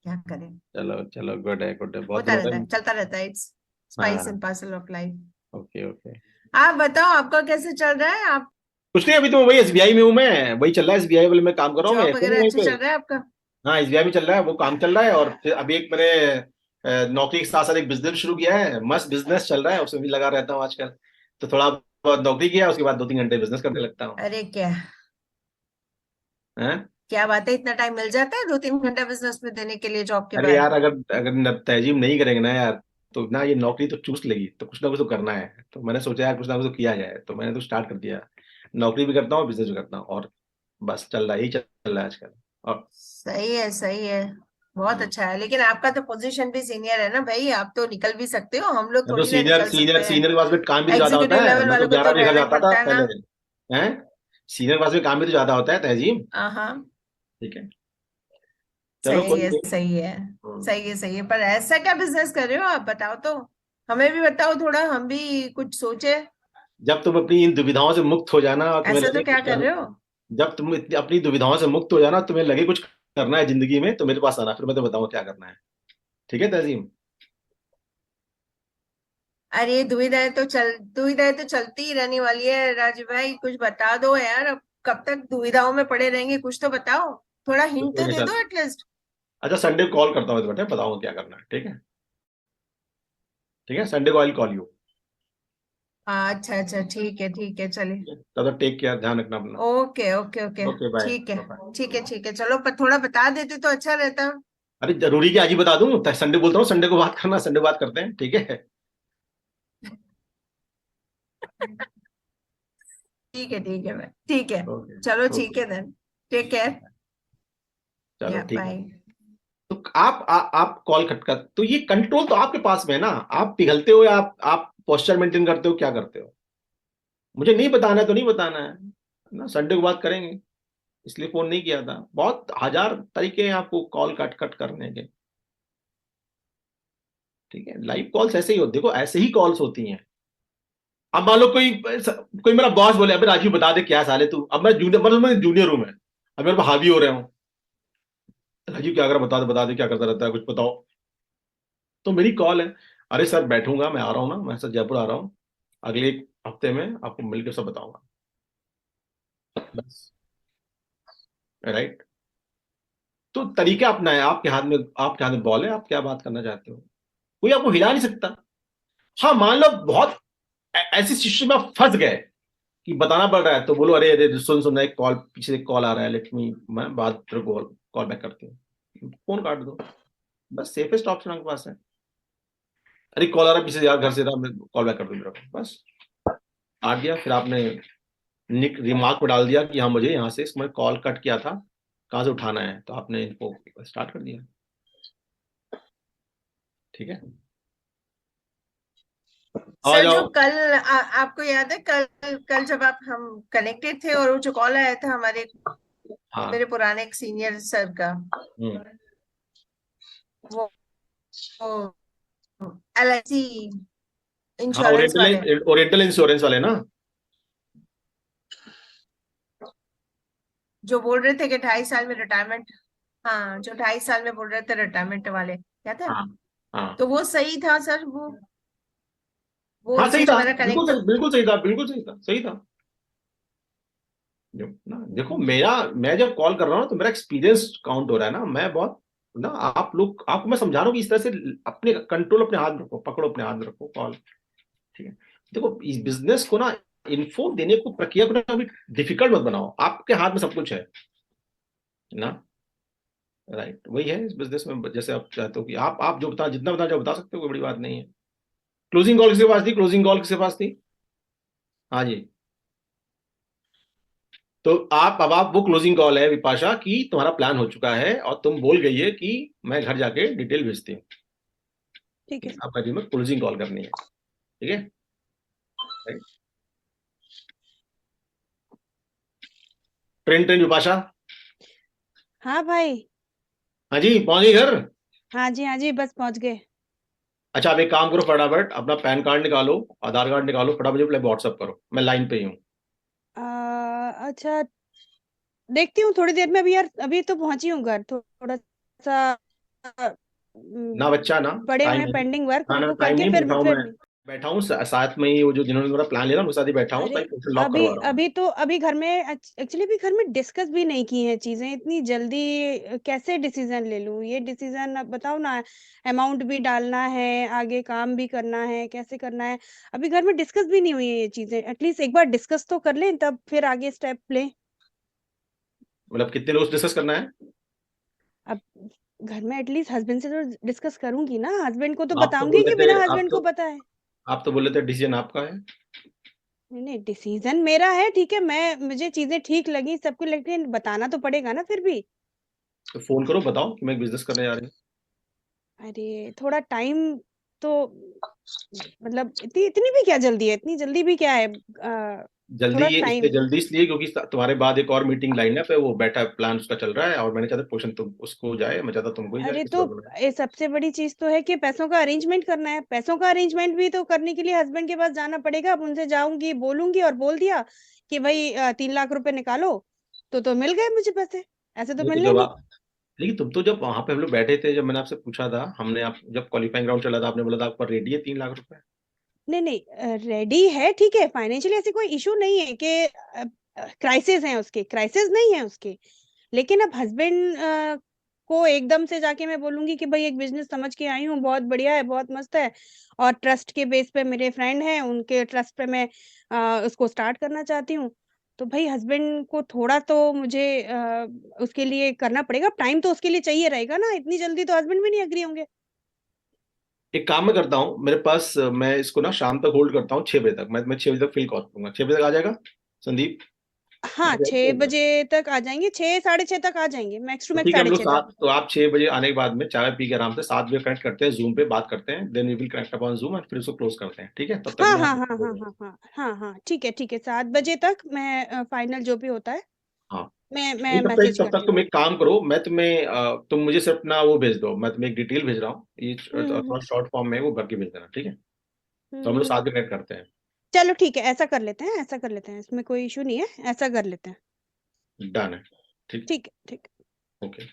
क्या करें। चलो चलो, गुड है, बहुत होता दिनों रहता है, में। चलता रहता है, इट्स स्पाइस हाँ, and parcel of life. Okay okay. आप बताओ, आपका कैसे चल रहा है? आप कुछ नहीं, अभी तो वही एसबीआई में हूँ, मैं वही चल रहा है, एसबीआई वाले में काम कर रहा हूँ मैं, जॉब ऐसे नहीं वगैरह वहीं अच्छा पे। चल रहा है आपका? हाँ एसबीआई में चल रहा है, वो काम चल रहा है, और फिर अभी एक मैंने नौकरी के साथ साथ एक बिजनेस शुरू किया है, मस्त बिजनेस चल रहा है, उसमें भी लगा रहता हूँ आजकल। तो थोड़ा बहुत नौकरी किया, उसके बाद 2-3 घंटे बिजनेस करने लगता हूँ। अरे क्या, हैं? क्या बात है, इतना टाइम मिल जाता है 2-3 घंटा बिजनेस में देने के लिए जॉब के अरे बाद? यार, अगर अगर तहजीब नहीं करेंगे ना यार, तो ना ये नौकरी तो चूस लेगी, तो कुछ ना कुछ तो करना है, तो मैंने सोचा यार कुछ ना कुछ तो किया जाए, तो मैंने तो स्टार्ट कर दिया। नौकरी भी करता हूँ, बिजनेस भी करता हूँ, और बस चल रहा है, यही चल रहा है आजकल। और सही है, सही है, बहुत अच्छा है, लेकिन आपका तो पोजीशन भी सीनियर है ना भाई, आप तो निकल भी सकते हो, हम लोग मैं तो थोड़ी ना सीनियर निकल सीनियर सकते हैं। सीनियर के पास में काम भी तो ज्यादा होता एग्जीक्यूटिव है, लेवल मैं तो वालों को 11 तो बजे घर रहना ही जाता था पड़ता है ना। पहले। हैं? सीनियर के पास में काम भी तो ज्यादा होता है तहजीब। हाँ, ठीक है, चलो सही कोई है, नहीं। सही है, हम्म। सही है, सही है, पर ऐसा क्या बिजनेस कर रहे हो आप, बताओ तो, हमें भी बताओ थोड़ा, हम भी कुछ सोचे। जब तुम अपनी इन दुविधाओं से मुक्त हो जाना और तुम्हें ऐसा लगे तो क्या कुछ कर कर, रहे हो? जब तुम अपनी दुविधाओं से मुक्त हो जाना, तुम्हें लगे कुछ करना है जिंदगी में, तो मेरे पास आना, फिर मैं तुम्हें बताऊँ क्या करना है। ठीक है तहजीम? अरे दुविधाएं तो चलती ही रहने वाली है राजू भाई, कुछ बता दो यार, अब कब तक दुविधाओं में पड़े रहेंगे, कुछ तो बताओ, थोड़ा हिंट तो दे दो एटलीस्ट। अच्छा संडे कॉल करता हूँ बेटे, बताऊंगा क्या करना है, ठीक है? ठीक है, संडे को आई कॉल यू। अच्छा अच्छा, ठीक है, चलिए। दादा टेक केयर, ध्यान रखना अपना। Okay okay okay, okay bye. ठीक है ठीक है, चलो पर थोड़ा बता देते तो अच्छा रहता। अरे जरूरी कि आज ही बता दूं? संडे बोलता हूँ, संडे को बात करना, संडे बात करते हैं, ठीक है? ठीक है मैं, ठीक है, ओके चलो ओके ठीक है देन, टेक केयर, चलो या ठीक है। बाय। तो आप कॉल कट कर, तो ये कंट्रोल तो आपके पास में है ना। आप पिघलते हो या आप पोस्चर मेंटेन करते हो, क्या करते हो? मुझे नहीं बताना है तो नहीं बताना है ना, संडे को बात करेंगे, इसलिए फोन नहीं किया था। बहुत हजार तरीके हैं आपको कॉल कट कट करने के, ठीक है? लाइव कॉल्स ऐसे ही होते, देखो ऐसे ही कॉल्स होती हैं। अब मान लो कोई मेरा बॉस बोले अबे राजीव बता दे क्या साले तू, अब मैं जूनियर, मतलब मैं जूनियर हूं, मैं अब मेरे पर हावी हो रहा हूँ, राजीव क्या कर, बता दे क्या करता रहता है, कुछ बताओ। तो मेरी कॉल है, अरे सर बैठूंगा, मैं आ रहा हूँ ना, मैं सर जयपुर आ रहा हूँ, अगले एक हफ्ते में आपको मिलकर सब बताऊंगा, बस। राइट? तो तरीका अपना है, आपके हाथ में बॉल है, आप क्या बात करना चाहते हो, कोई आपको हिला नहीं सकता। हाँ मान लो बहुत ऐसी सिचुएशन में आप फंस गए कि बताना पड़ रहा है, तो बोलो अरे अरे सुन एक कॉल, पीछे से कॉल आ रहा है, लेट मी, मैं बाद कॉल बैक करती हूँ, फोन काट दो, बस सेफेस्ट ऑप्शन आपके पास है। अरे कॉल आ रहा है पीछे से, यार घर से था, मैं कॉल बैक कर दूँ मेरा, बस आ गया। फिर आपने रिमार्क में डाल दिया कि हाँ मुझे यहाँ से मैं कॉल कट किया था, कहाँ से उठाना है, तो आपने इनको स्टार्ट कर दिया, ठीक है? आ सर जाओ। जो कल आपको याद है कल कल जब हम कनेक्टेड थे और वो जो कॉल आया था हमारे हाँ। मेरे पुराने एक सीनियर सर का, वो LIC हाँ इंश्योरेंस वाले, ओरिएंटल इंश्योरेंस वाले ना। जो बोल रहे थे कि 2.5 साल में रिटायरमेंट, हाँ जो 2.5 साल में बोल रहे थे रिटायरमेंट वाले, क्या था? हाँ हाँ तो वो सही था सर, वो हाँ, सही उनसे जो था, मेरा बिल्कुल कनेक्ट। सही, बिल्कुल सही था, बिल्कुल सही था, सही था। ना देखो मैं जब कॉल कर रहा हूँ तो मेरा एक्सपीरियंस काउंट हो रहा है ना, मैं बहुत ना, आप लोग, आपको मैं समझा रहा हूँ कि इस तरह से अपने कंट्रोल अपने हाथ में रखो, पकड़ो अपने हाथ में रखो कॉल, ठीक है? देखो इस बिजनेस को ना, इन्फो देने को, प्रक्रिया को ना अभी डिफिकल्ट मत बनाओ, आपके हाथ में सब कुछ है ना। राइट, वही है इस बिजनेस में, जैसे आप चाहते हो कि आप जो बता, जितना बता जो बता सकते हो, कोई बड़ी बात नहीं है। क्लोजिंग कॉल किसके पास थी? क्लोजिंग कॉल किसके पास थी? हाँ जी। तो अब आप वो क्लोजिंग कॉल है विपाशा की, तुम्हारा प्लान हो चुका है और तुम बोल गई है कि मैं घर जाके डिटेल भेजती हूँ, ठीक है आपका जी में क्लोजिंग कॉल करनी है, ठीक है? Train train Vipasha. हाँ भाई। हाँ जी, पहुंच गई घर? हाँ जी बस पहुंच गए। अच्छा अब एक काम करो, फटाफट अपना पैन कार्ड निकालो, आधार कार्ड निकालो, फटाफट मुझे व्हाट्सअप करो, मैं लाइन पे ही हूँ। अच्छा देखती हूँ थोड़ी देर में, अभी यार अभी तो पहुंची हूँ घर, थोड़ा सा ना बच्चा ना, पड़े हुए टाइम हैं है, पेंडिंग वर्क, ना उनको टाइम करके नहीं, फिर बैठा हूँ फिर मैं, बैठा हूँ साथ में ही, वो जो जिन्होंने मेरा प्लान लिया ना उनके साथ ही बैठा हूँ, अरे पोर्टल लॉक अभी करवा रहा हूँ। अभी तो अभी घर में एक्चुअली अभी घर में डिस्कस भी नहीं की हैं चीजें, इतनी जल्दी कैसे डिसीजन ले लूं, ये डिसीजन अब बताओ ना, अमाउंट भी डालना है, आगे काम भी करना है, कैसे करना है, अभी घर में डिस्कस भी नहीं हुई है ये चीजें, एटलीस्ट एक बार डिस्कस तो कर लें तब फिर आगे स्टेप लें। मतलब कितने रोज डिस्कस करना है? अब घर में एटलीस्ट हस्बैंड से तो डिस्कस करूंगी ना, हस्बैंड को तो आप तो बताऊंगी बोलते कि थे, बिना हस्बैंड को पता है। आप तो बोले थे डिसीजन आपका है। नहीं नहीं, डिसीजन मेरा है, ठीक है, मुझे चीजें ठीक लगी सबको, लेकिन बताना तो पड़ेगा ना फिर भी। तो फोन करो, बताओ कि मैं बिजनेस करने जा रही हूँ। अरे थोड़ा टाइम तो, मतलब इतनी इतनी भी क्या जल्दी है, इतनी जल्दी भी क्या है, जल्दी थोड़ा ये इसलिए, टाइम। जल्दी इसलिए क्योंकि तुम्हारे बाद एक और मीटिंग लाइन है पे, वो बैठा प्लान उसका चल रहा है, और मैंने चाहता पोर्शन तुम उसको जाए, मैं चाहता तुमको ही जाए, अरे इस तो वजह से। ये सबसे बड़ी चीज तो है कि पैसों का अरेंजमेंट करना है, पैसों का अरेंजमेंट भी तो करने के लिए हस्बैंड के पास जाना पड़ेगा, अब उनसे जाऊंगी बोलूंगी और बोल दिया कि भाई 3 लाख रुपए निकालो, तो मिल गए मुझे पैसे, ऐसे तो नहीं तो मिलने जब नहीं। आप, लेकिन तुम तो जब वहां पे हम लोग बैठे थे, जब मैंने आपसे पूछा था, हमने आप जब क्वालिफाइंग राउंड चला था, आपने बोला था आपका रेडी है 3 लाख रुपए। नहीं नहीं, रेडी है, ठीक है, फाइनेंशियली ऐसी कोई इशू नहीं है कि क्राइसिस हैं उसके, क्राइसिस नहीं है उसके, लेकिन अब हस्बैंड को एकदम से जाके मैं बोलूंगी कि भाई एक बिजनेस समझ के आई हूँ, बहुत बढ़िया है, बहुत मस्त है, और ट्रस्ट के बेस पे मेरे फ्रेंड हैं, उनके ट्रस्ट पे मैं उसको स्टार्ट करना चाहती हूँ, तो भाई हस्बैंड को थोड़ा तो मुझे उसके लिए करना पड़ेगा, टाइम तो उसके लिए चाहिए रहेगा ना, इतनी जल्दी तो हस्बैंड भी नहीं एग्री होंगे। एक काम मैं करता हूँ, मेरे पास मैं इसको ना शाम तक होल्ड करता हूँ 6 बजे तक। मैं 6 बजे तक फिल कॉल करूंगा। 6 बजे तक आ जाएगा संदीप? हाँ, 6 बजे तक आ जाएंगे, 6 साढ़े 6 तक आ जाएंगे, मैक्स टू तो मैक्स ठीक है, हम लोग 6:30 तक। 7, तो आप 6 बजे आने के बाद में चाय पी के आराम से 7 बजे कनेक्ट करते हैं, जूम पे बात करते हैं, then we will connect upon Zoom and फिर उसको क्लोज करते हैं। ठीक है, तब तक हाँ मैं हाँ हाँ हाँ हाँ हाँ हाँ हाँ, ठीक है ठीक है, 7 बजे तक मैं फाइनल जो भी होता है हाँ मैं नहीं, मैसेज तब करती तक हूँ। तुम एक काम करो, मैं तुम्हें तुम मुझे सिर्फ अपना वो भेज दो, मैं तुम्हें एक डिटेल भेज रहा हूँ, ये हम्म शॉर्ट फॉर्म में वो भर के भेज देना। ठीक है, तो हम लोग हम्म। 7 बजे कनेक्ट करते हैं। चलो ठीक है, ऐसा कर लेते हैं, ऐसा कर लेते हैं, इसमें कोई इशू नहीं है, ऐसा कर लेते हैं। डन है। ठीक, ठीक है ठीक ओके।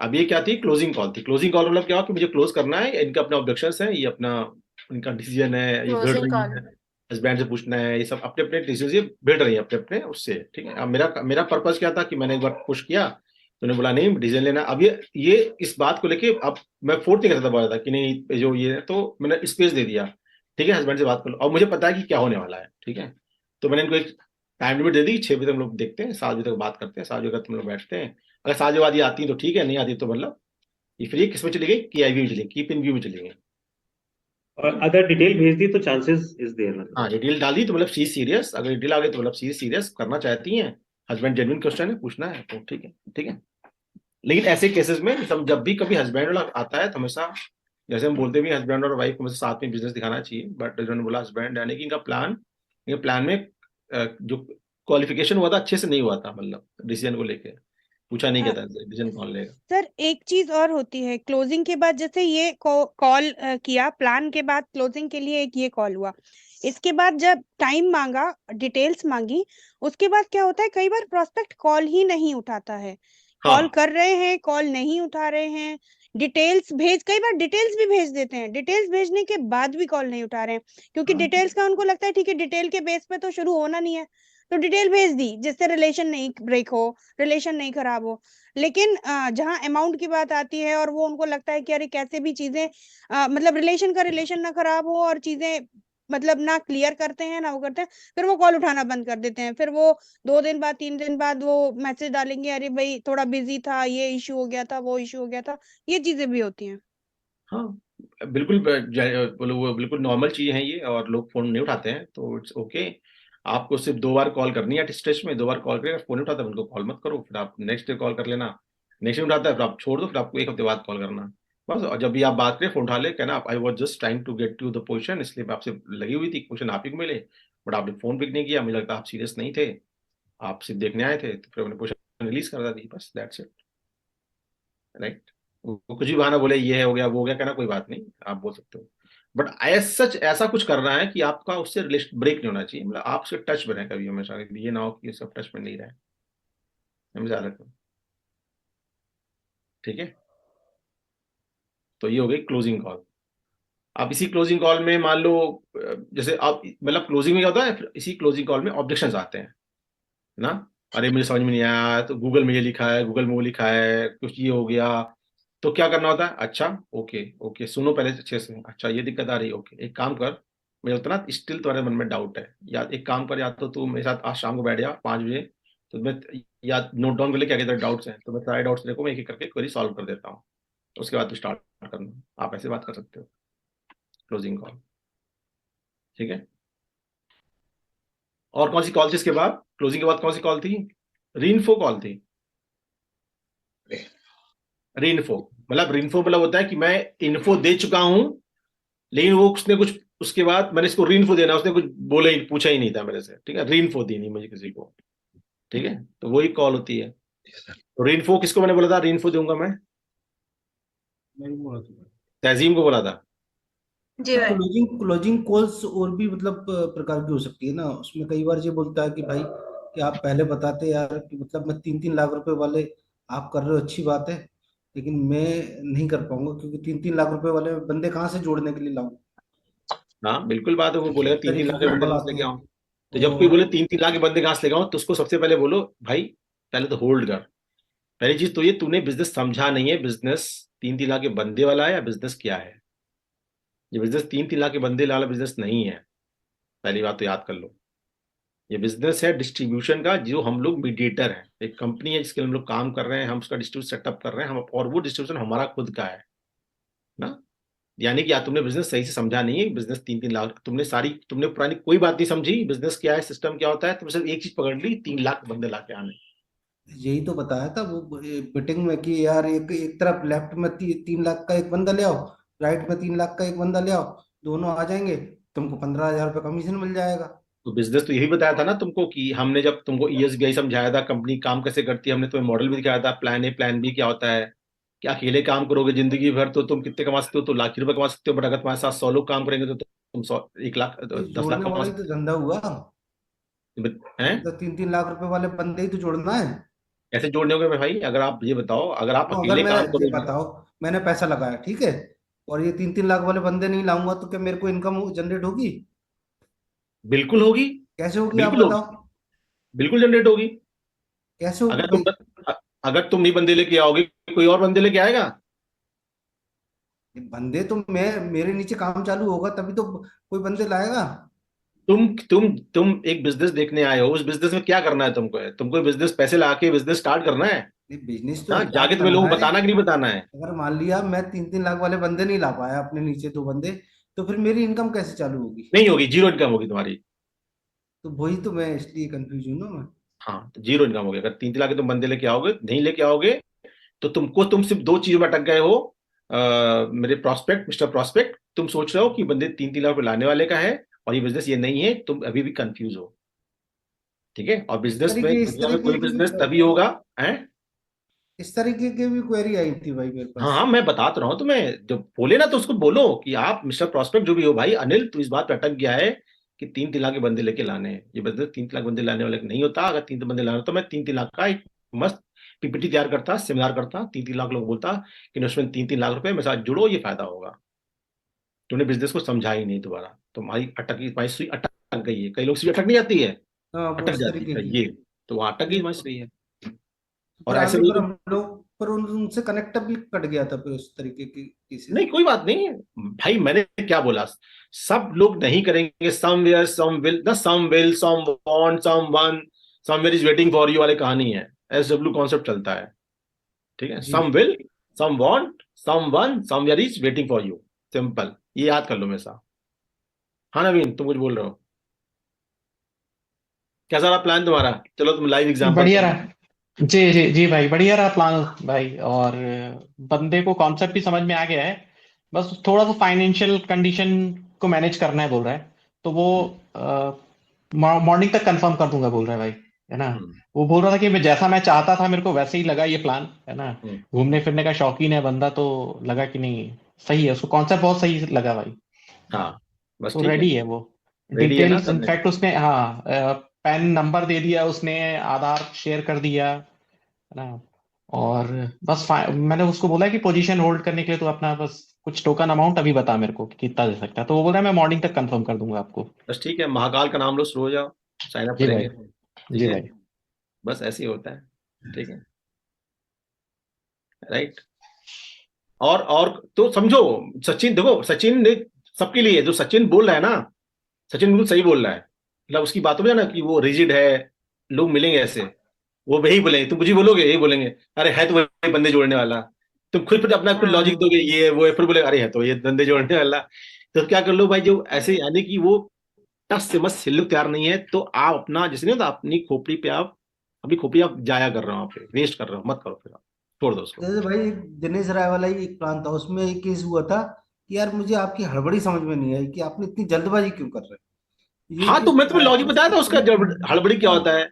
अब ये क्या थी? क्लोजिंग कॉल थी। क्लोजिंग कॉल मतलब क्या, कि मुझे क्लोज करना है, इनका अपना ऑब्जेक्शंस है, ये अपना इनका डिसीजन है, ये भिड़ क्लोजिंग रही कॉल। है, हस्बैंड से पूछना है, ये सब अपने अपने डिसीजन, ये भिड़ रही है अपने अपने उससे। ठीक है, अब मेरा मेरा पर्पस क्या था कि मैंने एक बार पुश किया, तो उन्होंने बोला नहीं डिसीजन लेना। अब ये इस बात को लेके अब मैं फोर्थ नहीं करता था, बोला था कि नहीं जो ये है, तो मैंने स्पेस दे दिया। ठीक है, हस्बैंड से बात कर लो, और मुझे पता है कि क्या होने वाला है। ठीक है, तो मैंने इनको एक टाइम लिमिट दे दी, 6 बजे तक हम लोग देखते हैं, 7 बजे तक बात करते हैं, 7 बजे तक हम लोग बैठते हैं। अगर 7 बजे बाद ये आती है तो ठीक है, नहीं आती तो मतलब ये फिर ये किस में चली गई, KIV में चली गई, कीप इन व्यू में चली गई। और अगर डिटेल भेज दी तो चांसेस इज देयर, मतलब हाँ, डिटेल डाल दी तो मतलब सी सीरियस, अगर डिटेल आ गई तो मतलब सी सीरियस करना चाहती हैं, हस्बैंड जेन्युइन क्वेश्चन है, पूछना है तो ठीक है। ठीक है, लेकिन ऐसे केसेस में जब भी कभी हस्बैंड वाला आता है तो हमेशा, जैसे हम बोलते भी हस्बैंड और वाइफ को हमेशा साथ में बिजनेस दिखाना चाहिए, बट उन्होंने बोला हस्बैंड, यानी कि इनका प्लान में जो क्वालिफिकेशन हुआ था अच्छे से नहीं हुआ था, मतलब डिसीजन को लेके पूछा नहीं गया था डिसीजन कौन लेगा। सर एक चीज और होती है क्लोजिंग के बाद, जैसे ये कॉल किया प्लान के बाद, क्लोजिंग के लिए एक ये कॉल हुआ, इसके बाद जब टाइम मांगा, डिटेल्स मांगी, उसके बाद क्या होता है, कई बार प्रोस्पेक्ट कॉल ही नहीं उठाता है, कॉल हाँ कर रहे हैं, कॉल नहीं उठा रहे हैं, डिटेल्स भेज, कई बार डिटेल्स भी भेज देते हैं, डिटेल्स भेजने के बाद भी कॉल नहीं उठा रहे हैं, क्योंकि डिटेल्स का उनको लगता है ठीक है, डिटेल के बेस पे तो शुरू होना नहीं है, तो डिटेल भेज दी जिससे रिलेशन नहीं ब्रेक हो, रिलेशन नहीं खराब हो। लेकिन जहाँ अमाउंट की बात आती है और वो उनको लगता है कि अरे कैसे भी चीजें मतलब रिलेशन ना खराब हो और चीजें मतलब ना क्लियर करते हैं ना वो करते हैं, फिर वो कॉल उठाना बंद कर देते हैं, फिर वो 2 दिन बाद 3 दिन बाद वो मैसेज डालेंगे, अरे भाई थोड़ा बिजी था, ये इशू हो गया था, वो इशू हो गया था, ये चीजें भी होती हैं। हाँ, बिल्कुल बोलो, वो बिल्कुल नॉर्मल चीज है ये, और लोग फोन नहीं उठाते हैं तो इट्स ओके। आपको सिर्फ 2 बार कॉल करनी है स्ट्रेच में, 2 बार कॉल करेगा, फोन नहीं उठाता है उनको कॉल मत करो, फिर आप नेक्स्ट डे कॉल कर लेना, नेक्स्ट डे उठाता है फिर आप छोड़ दो, फिर आपको 1 हफ्ते बाद कॉल करना बस। और जब भी आप बात करें फोन उठा ले, कहना I was just trying to get to the position, इसलिए मैं आपसे लगी हुई थी पोजिशन आप ही को मिले, बट आपने फोन पिक नहीं किया, मुझे लगता आप सीरियस नहीं थे, आप सिर्फ देखने आए थे, तो फिर मैंने पोजिशन रिलीज कर दी, बस दैट्स इट। राइट, वो कुछ भी बहाना बोले, ये है हो गया वो हो गया, कहना कोई बात नहीं, आप बोल सकते हो, बट सच ऐसा कुछ करना है कि आपका उससे रिलेशन ब्रेक नहीं होना चाहिए, मतलब आप उससे टच बने कभी हमेशा, ये ना हो कि सब टच में नहीं रहे, समझा रहे। ठीक है, तो ये हो गई क्लोजिंग कॉल। आप इसी क्लोजिंग कॉल में मान लो जैसे आप मतलब क्लोजिंग में क्या होता है, फिर इसी क्लोजिंग कॉल में ऑब्जेक्शंस आते हैं ना, अरे मुझे समझ में नहीं आया, तो गूगल में ये लिखा है, गूगल में वो लिखा है, कुछ ये हो गया, तो क्या करना होता है, अच्छा ओके ओके सुनो पहले अच्छे से, अच्छा ये दिक्कत आ रही है, ओके एक काम कर, मुझे उतना स्टिल तुम्हारे मन में डाउट है, या एक काम कर, या तो तू मेरे साथ आज शाम को बैठ जा 5 बजे, तो मैं या नोट डाउन कर ले क्या क्या डाउट्स हैं, तो मैं सारे डाउट्स देखो, मैं एक एक करके क्वेरी सॉल्व कर देता हूँ, उसके बाद तू स्टार्ट करना। आप ऐसे बात कर सकते हो क्लोजिंग कॉल। ठीक है, और कौन सी कॉल थी इसके बाद, क्लोजिंग के बाद कौन सी कॉल थी? रीइंफो कॉल थी। रीइंफो मतलब होता है कि मैं इन्फो दे चुका हूं, लेकिन वो उसने कुछ उसके बाद मैंने इसको रीइंफो देना, उसने कुछ बोला ही पूछा ही नहीं था मेरे से। ठीक है, रीइंफो दी नहीं मुझे किसी को। ठीक है, तो वही कॉल होती है। तो रीइंफो किसको मैंने बोला था रीइंफो दूंगा मैं? नहीं बोला तो तहजीम को बोला था। जी भाई। क्लोजिंग कॉल्स और भी मतलब प्रकार की हो सकती है ना, उसमें कई बार ये बोलता है कि भाई कि आप पहले बताते यार कि मतलब मैं 3-3 लाख रुपए वाले आप कर रहे हो, अच्छी बात है, लेकिन मैं नहीं कर पाऊंगा क्योंकि 3-3 लाख रुपए वाले बंदे कहाँ से जोड़ने के लिए लाऊं, हाँ बिल्कुल बात है, वो इस बोलेगा 3-3 तरीके लाख के के बंदे कॉल कहाँ से आते लेके हैं। आऊं। तो जब कोई बोले 3-3 लाख के बंदे कहां से लगाऊं, तो उसको सबसे पहले बोलो भाई पहले तो होल्ड कर। पहली चीज तो ये तूने बिजनेस समझा नहीं है, बिजनेस 3-3 लाख के बंदे वाला है या बिजनेस क्या है। ये बिजनेस 3-3 लाख के बंदे वाला बिजनेस नहीं है, पहली बात तो याद कर लो। ये बिजनेस है डिस्ट्रीब्यूशन का, जो हम लोग मीडिएटर हैं। एक कंपनी है जिसके लिए हम लोग काम कर रहे हैं, हम उसका डिस्ट्रीब्यूशन सेटअप कर रहे हैं हम, और वो डिस्ट्रीब्यूशन हमारा खुद का है ना। यानी कि तुमने बिजनेस सही से समझा नहीं है। बिजनेस 3-3 लाख तुमने पुरानी कोई बात नहीं समझी, बिजनेस क्या है, सिस्टम क्या होता है, तुमने सिर्फ एक चीज पकड़ ली, 3 लाख बंदे ला के आने। यही तो बताया था वो मीटिंग में कि यार एक एक तरफ लेफ्ट में 3 लाख का एक बंदा ले आओ, राइट में 3 लाख का एक बंदा ले आओ, दोनों आ जाएंगे, तुमको 15,000 रुपये कमीशन मिल जाएगा। तो बिजनेस तो यही बताया था ना तुमको, कि हमने जब तुमको ESBI समझाया था, कंपनी काम कैसे करती है, हमने तुम्हें मॉडल भी दिखाया था, प्लान A प्लान B क्या होता है। कि अकेले काम करोगे जिंदगी भर तो तुम कितने कमा सकते हो, तो लाख रुपए कमा सकते हो, बट अगर तुम्हारे साथ 100 लोग काम करेंगे तो तुम 1 लाख 10 लाख जोड़ने कमा वाला ही तो धंधा हुआ, सकते हैं। तो 3-3 लाख रुपए वाले बंदे ही तो जोड़ना है। कैसे जोड़ने होंगे भाई, अगर आप ये बताओ, अगर आप तो अगर अकेले मैं काम ये करोगे। बताओ, मैंने पैसा लगाया ठीक है, और ये 3-3 लाख वाले बंदे नहीं लाऊंगा तो क्या मेरे को इनकम जनरेट होगी? बिल्कुल होगी, कैसे होगी आप बिल्कुल होगी, बताओ, बिल्कुल जनरेट होगी। कैसे होगी अगर भाई? अगर तुम नहीं बंदे लेके आओगे, कोई और बंदे लेके आएगा। ये बंदे तो मैं, मेरे नीचे काम चालू होगा तभी तो कोई बंदे लाएगा। तुम एक बिजनेस देखने आए हो, उस बिजनेस में क्या करना है तुमको? तुमको बिजनेस पैसे लगा के बिजनेस स्टार्ट करना है बिजनेस तो ना, स्टार्ट जाके तुम्हें करना लोगों को है, बताना कि नहीं बताना है। अगर मान लिया मैं 3-3 लाख वाले बंदे नहीं ला पाया अपने नीचे 2 बंदे, तो फिर मेरी इनकम कैसे चालू होगी? नहीं होगी, जीरो इनकम होगी तुम्हारी। तो वही तो मैं इसलिए कंफ्यूज हूँ ना मैं। हाँ, तो जीरो इनकम होगी। अगर 3-3 लाख के तुम बंदे लेके आओगे, नहीं लेके आओगे, तो तुम सिर्फ 2 चीजों में अटक गए हो। मेरे प्रॉस्पेक्ट, मिस्टर प्रॉस्पेक्ट, तुम सोच रहे हो कि बंदे 3-3 लाख रुपए लाने वाले का है, और ये बिजनेस ये नहीं है, तुम अभी भी कंफ्यूज हो। ठीक है, और बिजनेस में इस दुनिया में तरीके कोई बिजनेस तभी होगा है। इस तरीके की भी क्वेरी आई थी भाई मेरे हाँ पास। हाँ, मैं बता तो रहा हूँ तुम्हें, जब बोले ना तो उसको बोलो कि आप मिस्टर प्रॉस्पेक्ट जो भी हो, भाई अनिल तू इस बात पे अटक गया है कि 3-3 लाख के बंदे लेके लाने हैं। ये बिजनेस 3-3 लाख बंदे लाने वाले नहीं होता। अगर 3 बंदे लाना तो मैं 3-3 लाख का एक मस्त PPT तैयार करता, सेमिनार करता, 3-3 लाख लोग बोलता कि इन्वेस्टमेंट 3-3 लाख रुपए मेरे साथ जुड़ो, ये फायदा होगा। तूने बिजनेस को समझा ही नहीं दोबारा, तुम्हारी तुम्हारी सुई अटक गई है। कई लोग सुई अटक नहीं जाती है, हाँ वो अटक उस जाती तरीके है की। ये, तो वहां अटक गई तुम्हारी सुई है। पर और ऐसे आगे पर लोग, हम लोग पर उनसे कनेक्ट भी कट गया था फिर उस तरीके की केसेस। नहीं कोई बात नहीं भाई, मैंने क्या बोला, सब लोग नहीं करेंगे। Somewhere some will some want some one somewhere is waiting for you वाली कहानी है। SW कॉन्सेप्ट चलता है, ठीक है। जी some will, some want, some one, somewhere is waiting for you, simple, ये याद कर लो हमेशा। हाँ नवीन, तुम कुछ बोल रहे हो? कैसा रहा प्लान तुम्हारा? चलो तुम लाइव एग्जांपल। बढ़िया रहा। जी जी जी भाई, बढ़िया रहा प्लान भाई। और बंदे को कॉन्सेप्ट भी समझ में आ गया है, बस थोड़ा सा फाइनेंशियल कंडीशन को मैनेज करना है बोल रहा है। तो वो मॉर्निंग तक कंफर्म कर दूंगा बोल रहा है भाई, है ना। वो बोल रहा था कि मैं जैसा मैं चाहता था मेरे को वैसे ही लगा ये प्लान, है ना। घूमने फिरने का शौकीन है बंदा, तो लगा कि नहीं सही है, उसको कॉन्सेप्ट बहुत सही लगा भाई। हाँ बस तो ठीक है, रेडी है वो, रेडी है ना डिटेल्स करने। इनफैक्ट उसने, हाँ पैन नंबर दे दिया उसने, आधार शेयर कर दिया, है ना। और बस मैंने उसको बोला कि पोजीशन होल्ड करने के लिए तो अपना बस कुछ टोकन अमाउंट अभी बता मेरे को कि कितना दे सकता है। तो वो बोल रहा है मैं मॉर्निंग तक कंफर्म कर दूंगा आपको। बस ठीक है, महाकाल का नाम लो, शुरू हो जाओ, साइन अप जी भाई, करेंगे। ठीक जी है, भाई। बस ऐसे ही होता है, ठीक है, राइट। और तो समझो, सचिन देखो, सचिन ने सबके लिए, जो सचिन बोल रहा है ना, सचिन बिल्कुल सही बोल रहा है। मतलब उसकी बातों में ना कि वो रिजिड है, लोग मिलेंगे ऐसे, वो वही बोलेंगे, तुम कुछ ही बोलोगे यही बोलेंगे, अरे है तो वही बंदे जोड़ने वाला। तुम खुद अपना कुछ लॉजिक दोगे, ये है वो है, फिर बोले अरे है तो ये बंदे जोड़ने वाला। तो क्या कर लो भाई, जो ऐसे यानी कि वो टस से मस हिलने को तैयार नहीं है, तो आप अपना जैसे नहीं होता, अपनी खोपड़ी पे आप, अपनी खोपड़ी आप जाया कर रहे हो, आप वेस्ट कर रहे हो, मत करो, फिर आप छोड़ दो उसको। जैसे भाई दिनेश राय वाला ही एक प्लान था, उसमें एक केस हुआ था कि यार मुझे आपकी हड़बड़ी समझ में नहीं आई कि आपने इतनी जल्दबाजी क्यों कर रहे हैं, ये हाँ तो केस मैं तुम्हें आया लॉजिक था बताया था उसका, हड़बड़ी क्या होता है।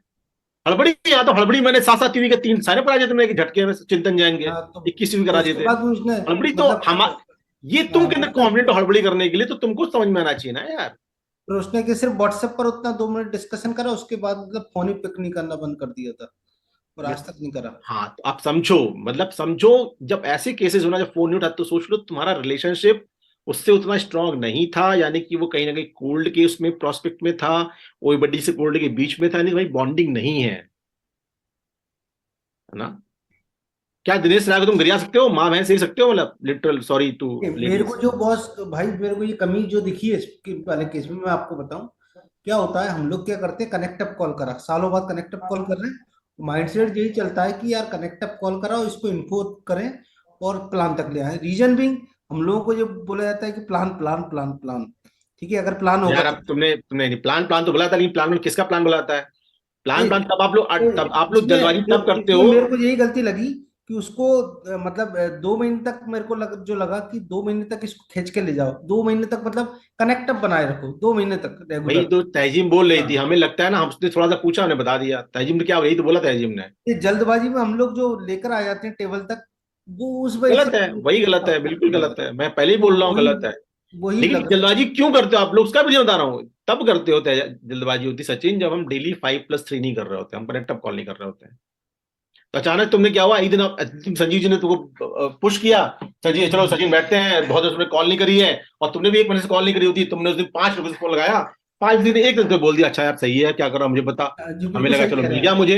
हड़बड़ी या तो हड़बड़ी मैंने 7-7 टीवी के 3 सारे करा देते, एक झटके में चिंतन जाएंगे, हाँ, तो 21 टीवी करा उसके देते। बाद उसने हड़बड़ी तो मतलब हम, ये तुम के अंदर कॉन्फिडेंट हो हड़बड़ी करने के लिए, तो तुमको समझ में आना चाहिए ना यार। फिर उसने कि सिर्फ व्हाट्सएप पर उतना 2 मिनट डिस्कशन करा, उसके बाद मतलब फोन ही पिक नहीं करना बंद कर दिया था और आज तक नहीं करा। हाँ तो आप समझो, मतलब समझो, जब ऐसे केसेस होना, जब फोन नहीं उठाते तो सोच लो तुम्हारा रिलेशनशिप उससे उतना स्ट्रांग नहीं था, यानी कि वो कहीं ना कहीं कोल्ड के उसमें प्रोस्पेक्ट में था, ओईबडी से कोल्ड के बीच में था, नहीं भाई बॉन्डिंग नहीं है ना। क्या दिनेश राय को तुम गिरा सकते हो, माँ बहन से सकते हो, मतलब लिटरल सॉरी टू मेरे को लेडीज। जो बॉस भाई, मेरे को ये कमी जो दिखी है इसके वाले केस में, मैं आपको बताऊं क्या होता है। हम लोग क्या करते हैं, कनेक्ट अप कॉल करा, सालों बाद कनेक्ट अप कॉल कर रहे हैं, माइंडसेट यही चलता है कि यार कनेक्ट अप कॉल कराओ, इसको इन्फो करें और प्लान तक ले आए। रीजन बिंग, हम लोगों को जो बोला जाता है कि प्लान प्लान प्लान प्लान, ठीक है, अगर प्लान होगा यार तो अब तुमने तुमने प्लान प्लान तो बोला था, लेकिन प्लान किसका प्लान बुलाता है? प्लान प्लान तब आप लोग जल्दबाजी तब करते इसमें हो। मेरे को यही गलती लगी कि उसको मतलब 2 महीने तक मेरे को जो लगा कि 2 महीने तक इसको खींच के ले जाओ, 2 महीने तक मतलब कनेक्ट अप बनाए रखो 2 महीने तक वही रेगुलर। तो तहजीम बोल रही थी, हाँ, हमें लगता है ना, हमने थोड़ा सा पूछा, हमने बता दिया। तहजीम ने क्या, यही तो बोला तहजीम ने। ये जल्दबाजी में हम लोग जो लेकर आ जाते हैं टेबल तक, वो उस वजह से गलत है, वही गलत है, बिल्कुल गलत है, मैं पहले ही तो बोल रहा हूँ वही गलत है। वही लेकिन लग रहा जल्दबाजी क्यों करते हो आप लोग, उसका भी नहीं बता रहा हूँ। तब करते हो जल्दबाजी होती सचिन, जब हम डेली 5+3 नहीं कर रहे होते, हम कनेक्ट अप कॉल नहीं कर रहे होते हैं। तो अचानक तुमने क्या हुआ, एक दिन संजीव जी ने तुमको पुश किया, संजीव चलो सचिन बैठते हैं, बहुत दिनों से कॉल नहीं करी है, और तुमने भी 1 महीने से कॉल नहीं करी होती, तुमने उस दिन 5 लोगों से फोन लगाया, 5 दिन 1 दिन तो बोल दिया अच्छा यार सही है, क्या करो मुझे बता। जी हमें बिल्कुल लगा सही चलो कह मिल रहे गया, हैं। मुझे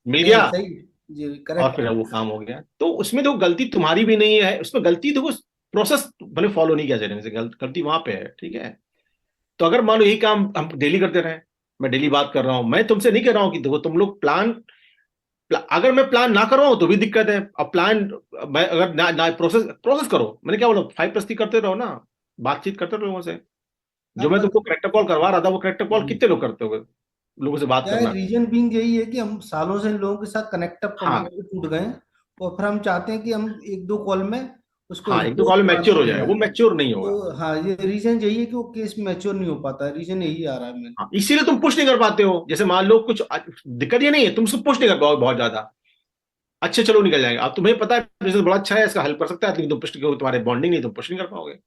मिल नहीं गया, सही, जी और करेक्ट फिर है। वो काम हो गया। तो उसमें तो गलती तुम्हारी भी नहीं है, उसमें गलती देखो, प्रोसेस भले फॉलो नहीं किया जाने से, गलती वहां पे है, ठीक है। तो अगर मान लो यही काम हम डेली करते रहे, मैं डेली बात कर रहा हूं, मैं तुमसे नहीं कह रहा हूं कि देखो तुम लोग अगर मैं प्लान ना करवाऊं तो भी दिक्कत है। अब प्लान मैं अगर ना प्रोसेस करो, मैंने क्या बोला, 5+3 करते रहो ना, बातचीत करते रहो लोगों से। हाँ जो मैं बस, तुमको करेक्टर कॉल करवा रहा था, वो करेक्टर कॉल कितने लोग करते हो, लोगों से बात क्या है, करना। रीजन बीइंग यही है कि हम सालों से इन लोगों के साथ कनेक्ट अप हाँ, टूट गए हैं, और फिर हम चाहते हैं कि हम 1-2 कॉल में उसको हाँ, एक दो इन्फो कॉल में प्लान मैच्योर तक हो ले जाए, जाए। वो मैच्योर नहीं होगा। तो हाँ, ये रीजन यही है कि वो केस मैच्योर नहीं हो पाता, रीजन यही आ रहा है मेरे। हाँ, इसीलिए तुम पुश नहीं कर पाते हो। जैसे मान लो कुछ दिक्कत ये नहीं है, तुम उसको पुश नहीं कर पाओगे बहुत ज्यादा, अच्छे चलो निकल जाएंगे। अब तुम्हें पता है बिजनेस बड़ा अच्छा है, इसका हेल्प कर सकता है, लेकिन तुम पुश तुम्हारे बॉन्डिंग नहीं, तुम पुश नहीं कर पाओगे।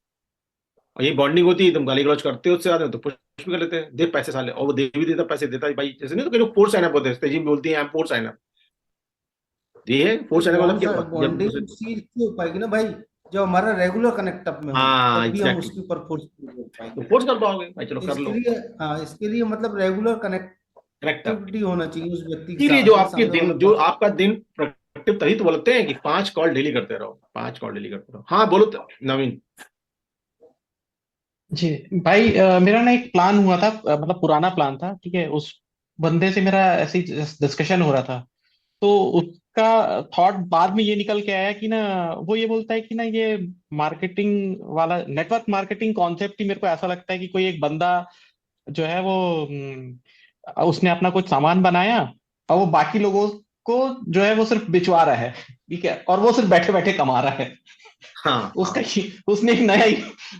और ये बॉन्डिंग होती है, तुम गाली गलौज करते हो उससे ज्यादा, तो पुश भी कर लेते हैं, दे पैसे साले, और वो दे भी देता, पैसे देता है भाई। जैसे नहीं तो कई लोग फोर्स साइन अप होते हैं, तेजी बोलती है I am force sign up, ये है फोर्स साइन अप मतलब क्या हुआ? जब बॉन्डिंग उसी की हो पाएगी ना भाई, जब हमारा रेगुलर कनेक्ट अप में हो, हाँ तब भी हम एग्जैक्टली, उसके ऊपर फोर्स कर तो पाएंगे। फोर्स कर पाओगे भाई, चलो तो कर इसके लो लिए, हाँ, इसके लिए मतलब रेगुलर करेक्ट अप। कनेक्टिविटी होना चाहिए उस व्यक्ति के इसीलिए साथ, जो अगर आपके सामने वाला दिन, जो पर्सन। आपका दिन प्रोडक्टिव, तभी तो बोलते हैं कि 5 कॉल डेली करते रहो, 5 कॉल डेली करते रहो। हाँ बोलो तो, नवीन। जी भाई, मेरा ना एक प्लान हुआ था, मतलब पुराना प्लान था, ठीक है। उस बंदे से मेरा ऐसे ही डिस्कशन हो रहा था, तो उसका थॉट बाद में ये निकल के आया कि ना, वो ये बोलता है कि ना, ये मार्केटिंग वाला नेटवर्क मार्केटिंग कॉन्सेप्ट ही मेरे को ऐसा लगता है कि कोई एक बंदा जो है वो उसने अपना कुछ सामान बनाया, और वो बाकी लोगों को जो है वो सिर्फ बिचवा रहा है, ठीक है, और वो सिर्फ बैठे बैठे कमा रहा है। हाँ, उसका हाँ, उसने एक नया ही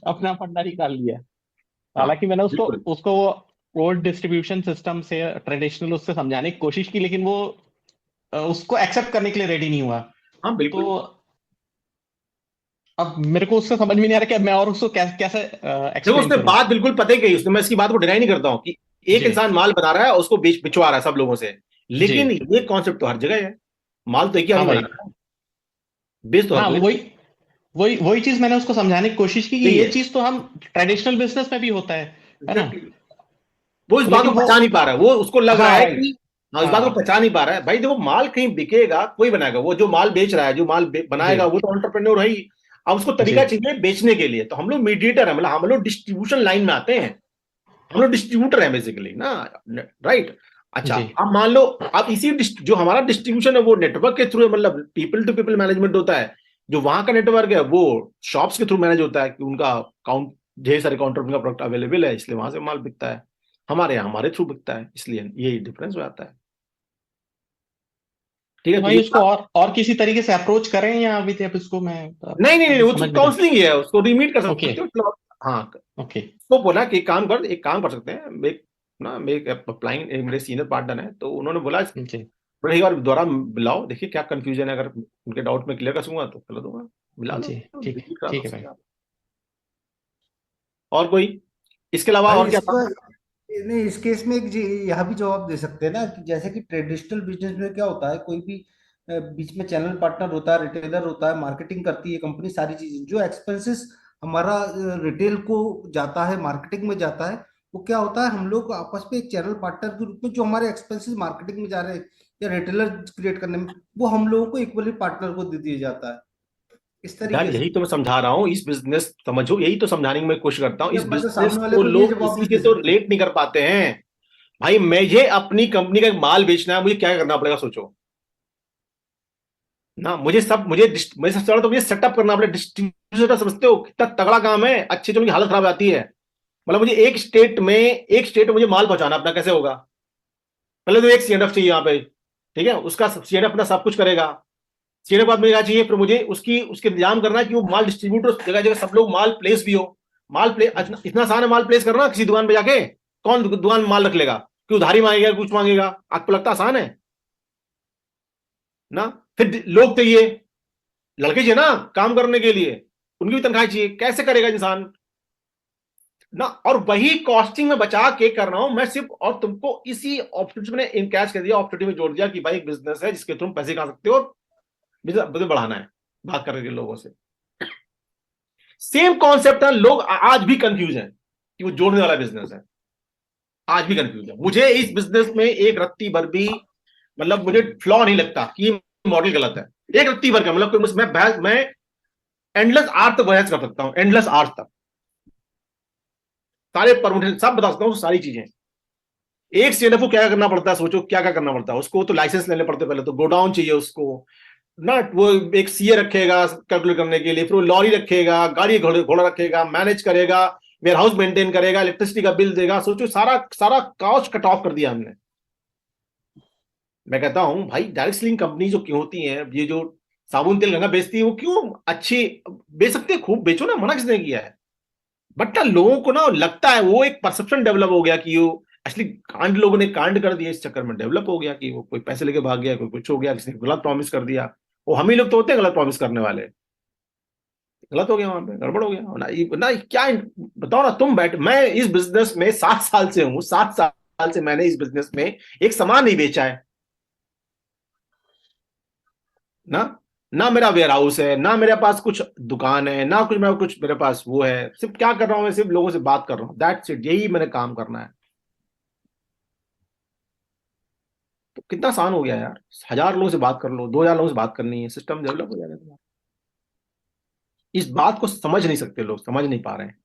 अपना फंडा निकाल लिया। हाँ, हालांकि मैंने उसको बिल्कुल। उसको वो ओल्ड डिस्ट्रीब्यूशन सिस्टम से ट्रेडिशनल उससे समझाने की कोशिश की, लेकिन वो उसको एक्सेप्ट करने के लिए रेडी नहीं हुआ। हाँ तो बिल्कुल। अब मेरे को उससे समझ में नहीं आ रहा कि मैं और उसको कैसे देखो एक्सप्लेन उसने करूं। बात बिल्कुल पते कही उसने, मैं इसकी बात को डिनाई नहीं करता हूँ कि एक जी इंसान माल बना रहा है और उसको बिचवा रहा है सब लोगों से, जी। लेकिन ये कॉन्सेप्ट तो हर जगह है। माल तो एक ही हाँ आदमी बना भाई। रहा है, बेच तो हर हाँ, कोई। वही वही वही चीज मैंने उसको समझाने की कोशिश की कि सही ये है, चीज तो हम ट्रेडिशनल बिजनेस में भी होता है ना। एग्जैक्टली। वो इस बात को लेकिन वो, पहचान नहीं पा रहा है, वो उसको लग रहा हाँ है राइट, कि, हाँ, इस बात को हाँ पहचान नहीं पा रहा है। भाई देखो माल कहीं बिकेगा, कोई बनाएगा, वो जो माल बेच रहा है, जो माल जी बनाएगा, वो तो एंटरप्रेन्योर है ही। अब उसको जी। तरीका चाहिए बेचने के लिए, तो हम लोग मीडिएटर है, मतलब हम लोग डिस्ट्रीब्यूशन लाइन में आते हैं, हम लोग डिस्ट्रीब्यूटर है बेसिकली ना, राइट। अच्छा, जी अब मान लो, अब इसी जो हमारा डिस्ट्रीब्यूशन है वो नेटवर्क के थ्रू है, मतलब पीपल टू पीपल मैनेजमेंट होता है। जो वहां का नेटवर्क है वो शॉप्स के थ्रू मैनेज होता है, कि उनका काउंट, ढेर सारे काउंटर उनका प्रोडक्ट अवेलेबल है, इसलिए वहां से माल बिकता है। हमारे यहाँ हमारे थ्रू बिकता है, इसलिए ये डिफरेंस हो जाता है। ठीक तो है, तो भाई ये उसको और किसी तरीके से अप्रोच करें, या अभी तक इसको मैं नहीं नहीं नहीं, अभी वो तो समझ में नहीं। काउंसलिंग ही है, उसको रिमीट कर ओके सकते हो, मतलब हाँ। ओके। तो बोला कि एक काम कर सकते हैं, एक अप्लाइंग, मेरे सीनियर पार्टनर है, तो उन्होंने बोला जी बड़े एक बार दोबारा मिलाओ, देखिए क्या कंफ्यूजन है, अगर उनके डाउट में क्लियर कर सकूंगा तो कर दूंगा, मिला लो, जी, ठीक है, रिपीट करा लो ठीक है उससे भाई। क्या। और कोई इसके अलावा भाई और क्या था? नहीं, इस केस में एक यह भी जवाब दे सकते हैं ना कि जैसे कि ट्रेडिशनल बिजनेस में क्या होता है, कोई भी बीच में चैनल पार्टनर होता है, रिटेलर होता है, मार्केटिंग करती है कंपनी, सारी चीजें जो एक्सपेंसेस हमारा रिटेल को जाता है, मार्केटिंग में जाता है, वो क्या होता है, हम लोग आपस में एक चैनल पार्टनर के रूप में जो हमारे एक्सपेंसेस मार्केटिंग में जा रहे हैं या रिटेलर क्रिएट करने में, वो हम लोगों को इक्वली पार्टनर को दे दिया जाता है इस यार तरीके से। यही तो मैं समझा रहा हूँ, इस बिजनेस समझो, यही तो समझाने की मैं कोशिश करता हूँ। इस मतलब बिजनेस सामने वाले को को ये लोग जवाब इसी नहीं से दे तो सकते। रिलेट नहीं कर पाते हैं। भाई मुझे अपनी कंपनी का एक माल बेचना है, मुझे क्या करना पड़ेगा सोचो ना। मुझे सबसे ज्यादा तो मुझे सेटअप करना पड़ेगा। डिस्ट्रीब्यूटर समझते हो कितना तगड़ा काम है, अच्छी चलो हालत खराब आती है। मतलब मुझे एक स्टेट में मुझे माल पहुंचाना अपना कैसे होगा। पहले तो एक सीएनएफ चाहिए यहाँ पे, ठीक है, उसका सीएनएफ अपना सब कुछ करेगा। सीएनएफ बाद मुझे क्या चाहिए, फिर मुझे उसके इंतजाम करना है कि वो माल डिस्ट्रीब्यूटर जगह जगह सब लोग माल प्लेस भी हो। माल प्लेस इतना आसान है माल प्लेस करना किसी दुकान पे जाके। कौन दुकान में माल रख लेगा, कि उधारी मांगेगा कुछ मांगेगा, आपको लगता आसान है ना। फिर लोग चाहिए, लड़के चाहिए ना काम करने के लिए, उनकी भी तनख्वाह चाहिए, कैसे करेगा इंसान ना। और वही कॉस्टिंग में बचा के कर रहा हूं मैं सिर्फ, और तुमको इसी अपॉर्चुनिटी में इनकैश कर दिया, अपॉर्चुनिटी में जोड़ दिया कि भाई एक बिजनेस है जिसके तुम पैसे कमा सकते हो, बिजनेस बढ़ाना है, बात करके लोगों से। सेम कॉन्सेप्ट है, लोग आज भी कंफ्यूज हैं कि वो जोड़ने वाला बिजनेस है, आज भी कंफ्यूज है। मुझे इस बिजनेस में एक रत्ती भर भी मतलब मुझे फ्लॉ नहीं लगता कि मॉडल गलत है, एक रत्ती भर का। मतलब मैं एंडलेस आर्ट तक बहस कर सकता हूं, एंडलेस आर्ट तक सारे परमिशन सब बता सकता हूं, सारी चीजें। एक सीएनएफ को क्या करना पड़ता है, सोचो क्या क्या करना पड़ता है उसको। तो लाइसेंस लेने पड़ते, पहले तो गोडाउन चाहिए उसको ना, वो एक सीए रखेगा कैलकुलेट करने के लिए, फिर वो लॉरी रखेगा, गाड़ी घोड़ा रखेगा, मैनेज करेगा, वेयर हाउस मेंटेन करेगा, इलेक्ट्रिसिटी का बिल देगा। सोचो सारा सारा कॉस्ट कट ऑफ कर दिया हमने। मैं कहता हूं भाई डायरेक्ट सेलिंग कंपनी जो क्यों होती है, ये जो साबुन तेल गंगा बेचती है, वो क्यों अच्छी बेच सकते हैं, खूब बेचो ना, मना किसने किया है। बट ना लोगों को ना लगता है, वो एक परसेप्शन डेवलप हो गया कि वो एक्चुअली कांड, लोगों ने कांड कर दिया, इस चक्कर में डेवलप हो गया कि वो कोई पैसे लेके भाग गया, कोई कुछ हो गया, किसी ने गलत प्रॉमिस कर दिया। वो हम ही लोग तो होते हैं गलत प्रॉमिस करने वाले। गलत हो गया, वहां पे गड़बड़ हो गया ना क्या बताओ ना तुम। मैं इस बिजनेस में 7 साल से हूं, 7 साल से मैंने इस बिजनेस में एक सामान नहीं बेचा है ना। ना मेरा वेयर हाउस है, ना मेरे पास कुछ दुकान है, ना कुछ मेरे पास वो है। सिर्फ क्या कर रहा हूं मैं, सिर्फ लोगों से बात कर रहा हूं, दैट्स इट। यही मैंने काम करना है। तो कितना आसान हो गया यार, 1000 लोगों से बात कर लो, 2000 लोगों से बात करनी है, सिस्टम डेवलप हो जाएगा तुम्हारा। इस बात को समझ नहीं सकते लोग, समझ नहीं पा रहे हैं,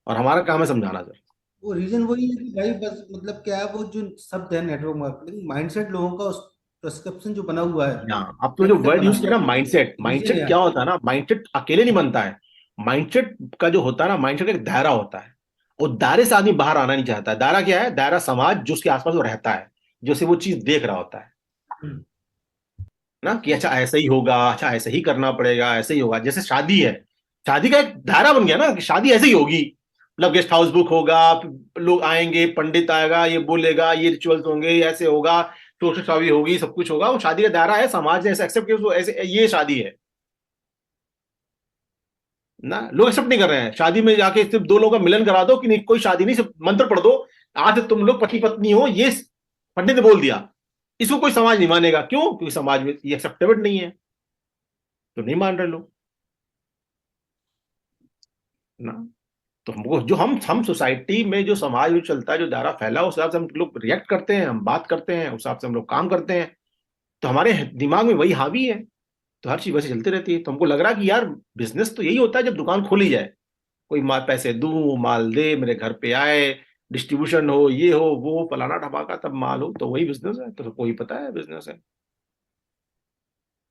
और हमारा काम है समझाना सर। वो रीजन वही है कि भाई बस मतलब क्या है, वो जो शब्द है नेटवर्क मार्केटिंग, माइंडसेट लोगों का उस प्रिस्क्रिप्शन जो बना हुआ है, हाँ, अब तो जो कैपिटल वर्ड बना यूज हुआ किया ना है, माइंडसेट, रीजन माइंडसेट है। क्या होता है ना, माइंडसेट अकेले नहीं बनता है। माइंडसेट का जो होता है ना, माइंडसेट का एक दायरा होता है, और दायरे से आदमी बाहर आना नहीं चाहता है। दायरा क्या है, दायरा समाज जो उसके आसपास वो रहता है, जो से वो चीज देख रहा होता है ना, कि अच्छा ऐसे ही होगा, अच्छा ऐसे ही करना पड़ेगा, ऐसे ही होगा। जैसे शादी है, शादी का एक दायरा बन गया ना कि शादी ऐसे ही होगी। मतलब गेस्ट हाउस बुक होगा, लोग आएंगे, पंडित आएगा, ये बोलेगा, ये रिचुअल्स होंगे, ऐसे होगा, टोस्ट शादी होगी, सब कुछ होगा। वो शादी का दायरा है, समाज ने ऐसे एक्सेप्ट किया उसको, ऐसे ये शादी है ना। लोग एक्सेप्ट नहीं कर रहे हैं। शादी में जाके सिर्फ दो लोगों का मिलन करा दो कि नहीं, कोई शादी नहीं, सिर्फ मंत्र पढ़ दो, आज से तुम लोग पति पत्नी हो, ये पंडित ने बोल दिया। इसको कोई समाज नहीं मानेगा, क्यों? क्योंकि समाज में ये एक्सेप्टेबल नहीं है, तो नहीं मान रहे लोग ना। तो हमको जो हम सोसाइटी में, जो समाज में चलता है, जो दायरा फैला है, उस हिसाब से हम लोग रिएक्ट करते हैं, हम बात करते हैं, उस हिसाब से हम लोग काम करते हैं। तो हमारे दिमाग में वही हावी है, तो हर चीज वैसे चलती रहती है। तो हमको लग रहा है कि यार बिजनेस तो यही होता है जब दुकान खोली जाए, कोई माल पैसे दूं, माल दे, मेरे घर पे आए, डिस्ट्रीब्यूशन हो, ये हो, वो फलाना ढमाका, तब माल हो, तो वही बिजनेस है। तो सबको ही पता है बिजनेस है,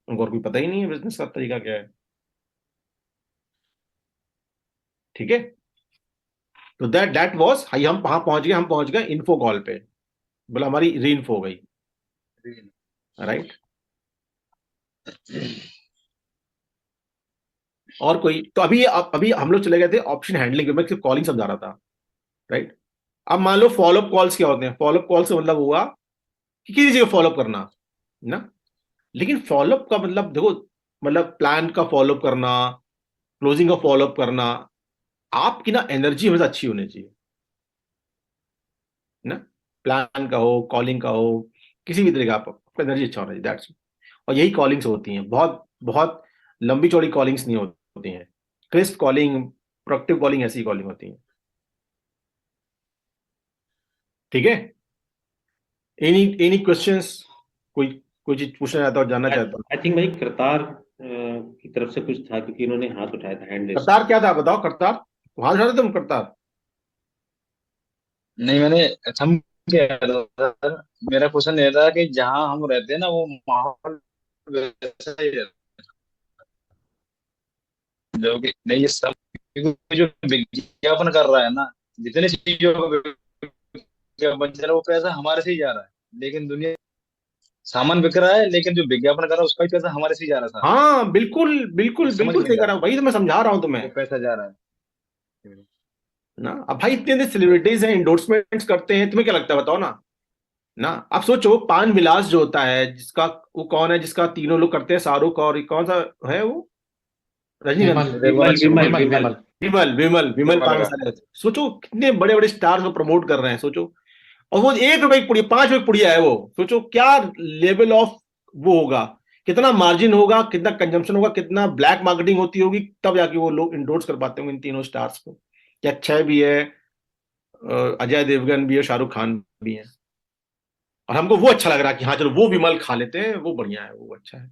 उनको और कोई पता ही नहीं है बिजनेस का तरीका क्या है। ठीक है, तो दैट वाज हाई। हम वहां पहुंच गए, हम पहुंच गए इन्फो कॉल पे, बोला हमारी री इन्फो हो गई, राइट। और कोई तो अभी हम लोग चले गए थे ऑप्शन हैंडलिंग पे, मैं सिर्फ कॉलिंग समझा रहा था, राइट। अब मान लो फॉलोअप कॉल्स क्या होते हैं। फॉलोअप कॉल से मतलब हुआ कि किसी जगह फॉलोअप करना ना। लेकिन फॉलोअप का मतलब देखो, मतलब प्लान का फॉलोअप करना, क्लोजिंग का फॉलोअप करना, आपकी ना एनर्जी हमेशा अच्छी होनी चाहिए ना। प्लान का हो, कॉलिंग का हो, किसी भी तरह का आपका एनर्जी अच्छा होना चाहिए, दैट्स। और यही कॉलिंग्स होती हैं, बहुत बहुत लंबी चौड़ी कॉलिंग्स नहीं होती हैं। क्रिस्प कॉलिंग, प्रोडक्टिव कॉलिंग, ऐसी कॉलिंग होती है। ठीक है, एनी क्वेश्चंस? कोई चीज पूछना चाहता हो, जानना चाहता हो? आई थिंक भाई करतार की तरफ से कुछ था, क्योंकि इन्होंने हाथ उठाया था, हैंड रेस। करतार क्या था बताओ? करतार हाथ उठा रहे तुम? करतार नहीं, मैंने थम किया था सर। मेरा क्वेश्चन ये था कि जहाँ हम रहते हैं ना, वो माहौल वैसा ही है जो कि नहीं, ये सब क्योंकि जो विज्ञापन कर रहा है ना, जितने चीजों का विज्ञापन चल रहा है, वो पैसा हमारे से ही जा रहा है। लेकिन दुनिया, सामान बिक रहा है, लेकिन जो विज्ञापन कर रहा है उसका भी पैसा हमारे से ही जा रहा था। हाँ बिल्कुल बिल्कुल समझ बिल्कुल नहीं सही रहा कर रहा हूँ, वही तो मैं समझा रहा हूँ वो तुम्हें पैसा जा रहा है। ना। अब भाई इतने सेलिब्रिटीज हैं, इंडोर्समेंट्स करते हैं, तुम्हें क्या लगता है बताओ ना। ना आप सोचो, पान विलास जो होता है, जिसका वो कौन है, जिसका तीनों लोग करते हैं, शाहरुख और ये कौन सा है वो, विमल रजनीकांत। विमल विमल विमल विमल विमल विमल विमल विमल विमल पान का मसाला। सोचो कितने बड़े बड़े स्टार को प्रमोट कर रहे हैं, सोचो। और वो 1 रुपए की पुड़िया, 5 रुपए की पुड़िया है वो। सोचो क्या लेवल ऑफ वो होगा, कितना मार्जिन होगा, कितना कंजम्पशन होगा, कितना ब्लैक मार्केटिंग होती होगी, तब जाके वो लोग इंडोर्स कर पाते होंगे इन तीनों स्टार्स को। क्या अक्षय भी है, अजय देवगन भी है, शाहरुख खान भी है, और हमको वो अच्छा लग रहा है कि हाँ चलो वो विमल खा लेते हैं, वो बढ़िया है, वो अच्छा है।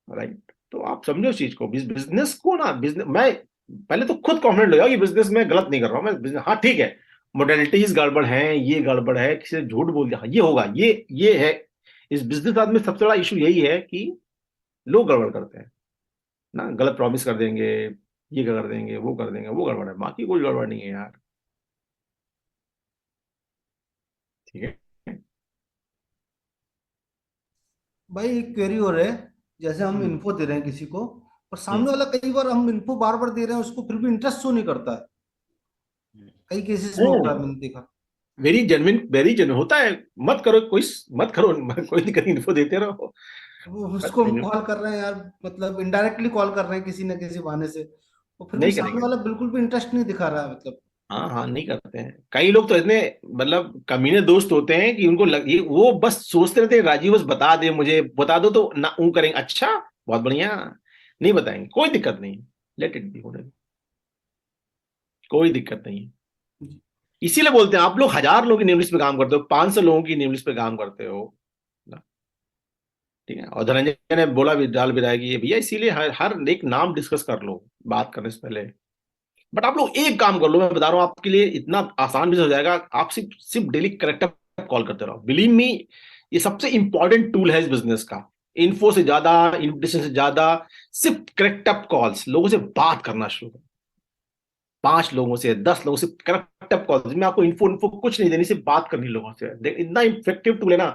राइट, तो आप समझो इस चीज को, बिजनेस को ना, बिजनेस मैं पहले तो खुद कॉन्फिडेंट हो जाओ कि बिजनेस में गलत नहीं कर रहा हूं मैं। बिजनेस हाँ ठीक है, मोडेलिटीज गड़बड़ है, ये गड़बड़ है, किसी ने झूठ बोल दिया, हाँ ये होगा, ये है। इस बिजनेस में सबसे बड़ा इशू यही है कि लोग गड़बड़ करते हैं ना, गलत प्रॉमिस कर देंगे, ये कर देंगे, वो कर देंगे, वो गड़बड़ है, बाकी कोई गड़बड़ नहीं है यार। ठीक है, भाई एक क्वेरी हो रहा है, जैसे हम इन्फो दे रहे हैं किसी को, और सामने वाला कई बार हम इन्फो बार बार दे रहे हैं उसको, फिर भी इंटरेस्ट शो नहीं करता है। कई केसेस में होता है, मैंने देखा। वेरी जेन्युइन होता है। मत करो, मत करो, कोई दिक्कत नहीं, इन्फो देते रहो। वो उसको हम कॉल कर रहे हैं यार, मतलब इनडायरेक्टली कॉल कर रहे हैं किसी न किसी बहाने से, और फिर भी नहीं सामने करेंगे, वाला बिल्कुल भी इंटरेस्ट नहीं दिखा रहा है, मतलब। हाँ हाँ नहीं करते हैं। कई लोग तो इतने मतलब कमीने दोस्त होते हैं कि उनको ये वो बस सोचते रहते हैं राजीव बस बता दे, मुझे बता दो तो ना ऊ करेंगे, अच्छा बहुत बढ़िया, नहीं बताएंगे, कोई दिक्कत नहीं, लेट इट बी, होने दो, कोई दिक्कत नहीं है। इसीलिए बोलते हैं आप लोग 1000 लोगों की नेम लिस्ट पे काम करते हो, 500 लोगों की नेम लिस्ट पे काम करते हो ना। ठीक है, और धनंजय ने बोला भी, डाल भी रहा है कि ये भैया इसीलिए हर एक नाम डिस्कस कर लो बात करने से पहले। बट आप लोग एक काम कर लो, मैं बता रहा हूं आपके लिए इतना आसान भी हो जाएगा। आप सिर्फ डेली करेक्ट कॉल करते रहो, बिलीव मी, ये सबसे इंपॉर्टेंट टूल है इस बिजनेस का। इन्फो से ज्यादा, इन्विटेशन से ज्यादा, सिर्फ करेक्ट अप कॉल्स, लोगों से बात करना शुरू करो। 5 लोगों से, 10 लोगों से करेक्ट अप कॉल्स, जिसमें आपको इन्फो कुछ नहीं देनी, सिर्फ बात करनी लोगों से। इतना इफेक्टिव टूल है ना।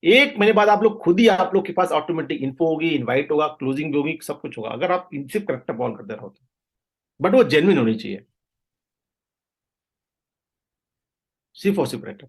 1 महीने बाद आप लोग खुद ही, आप लोग के पास ऑटोमेटिक इन्फो होगी, इन्वाइट होगा, क्लोजिंग भी होगी, सब कुछ होगा, अगर आप सिर्फ करेक्ट अप कॉल करते रहो तो। बट वो जेन्युइन होनी चाहिए, सिर्फ और सिर्फ करेक्ट।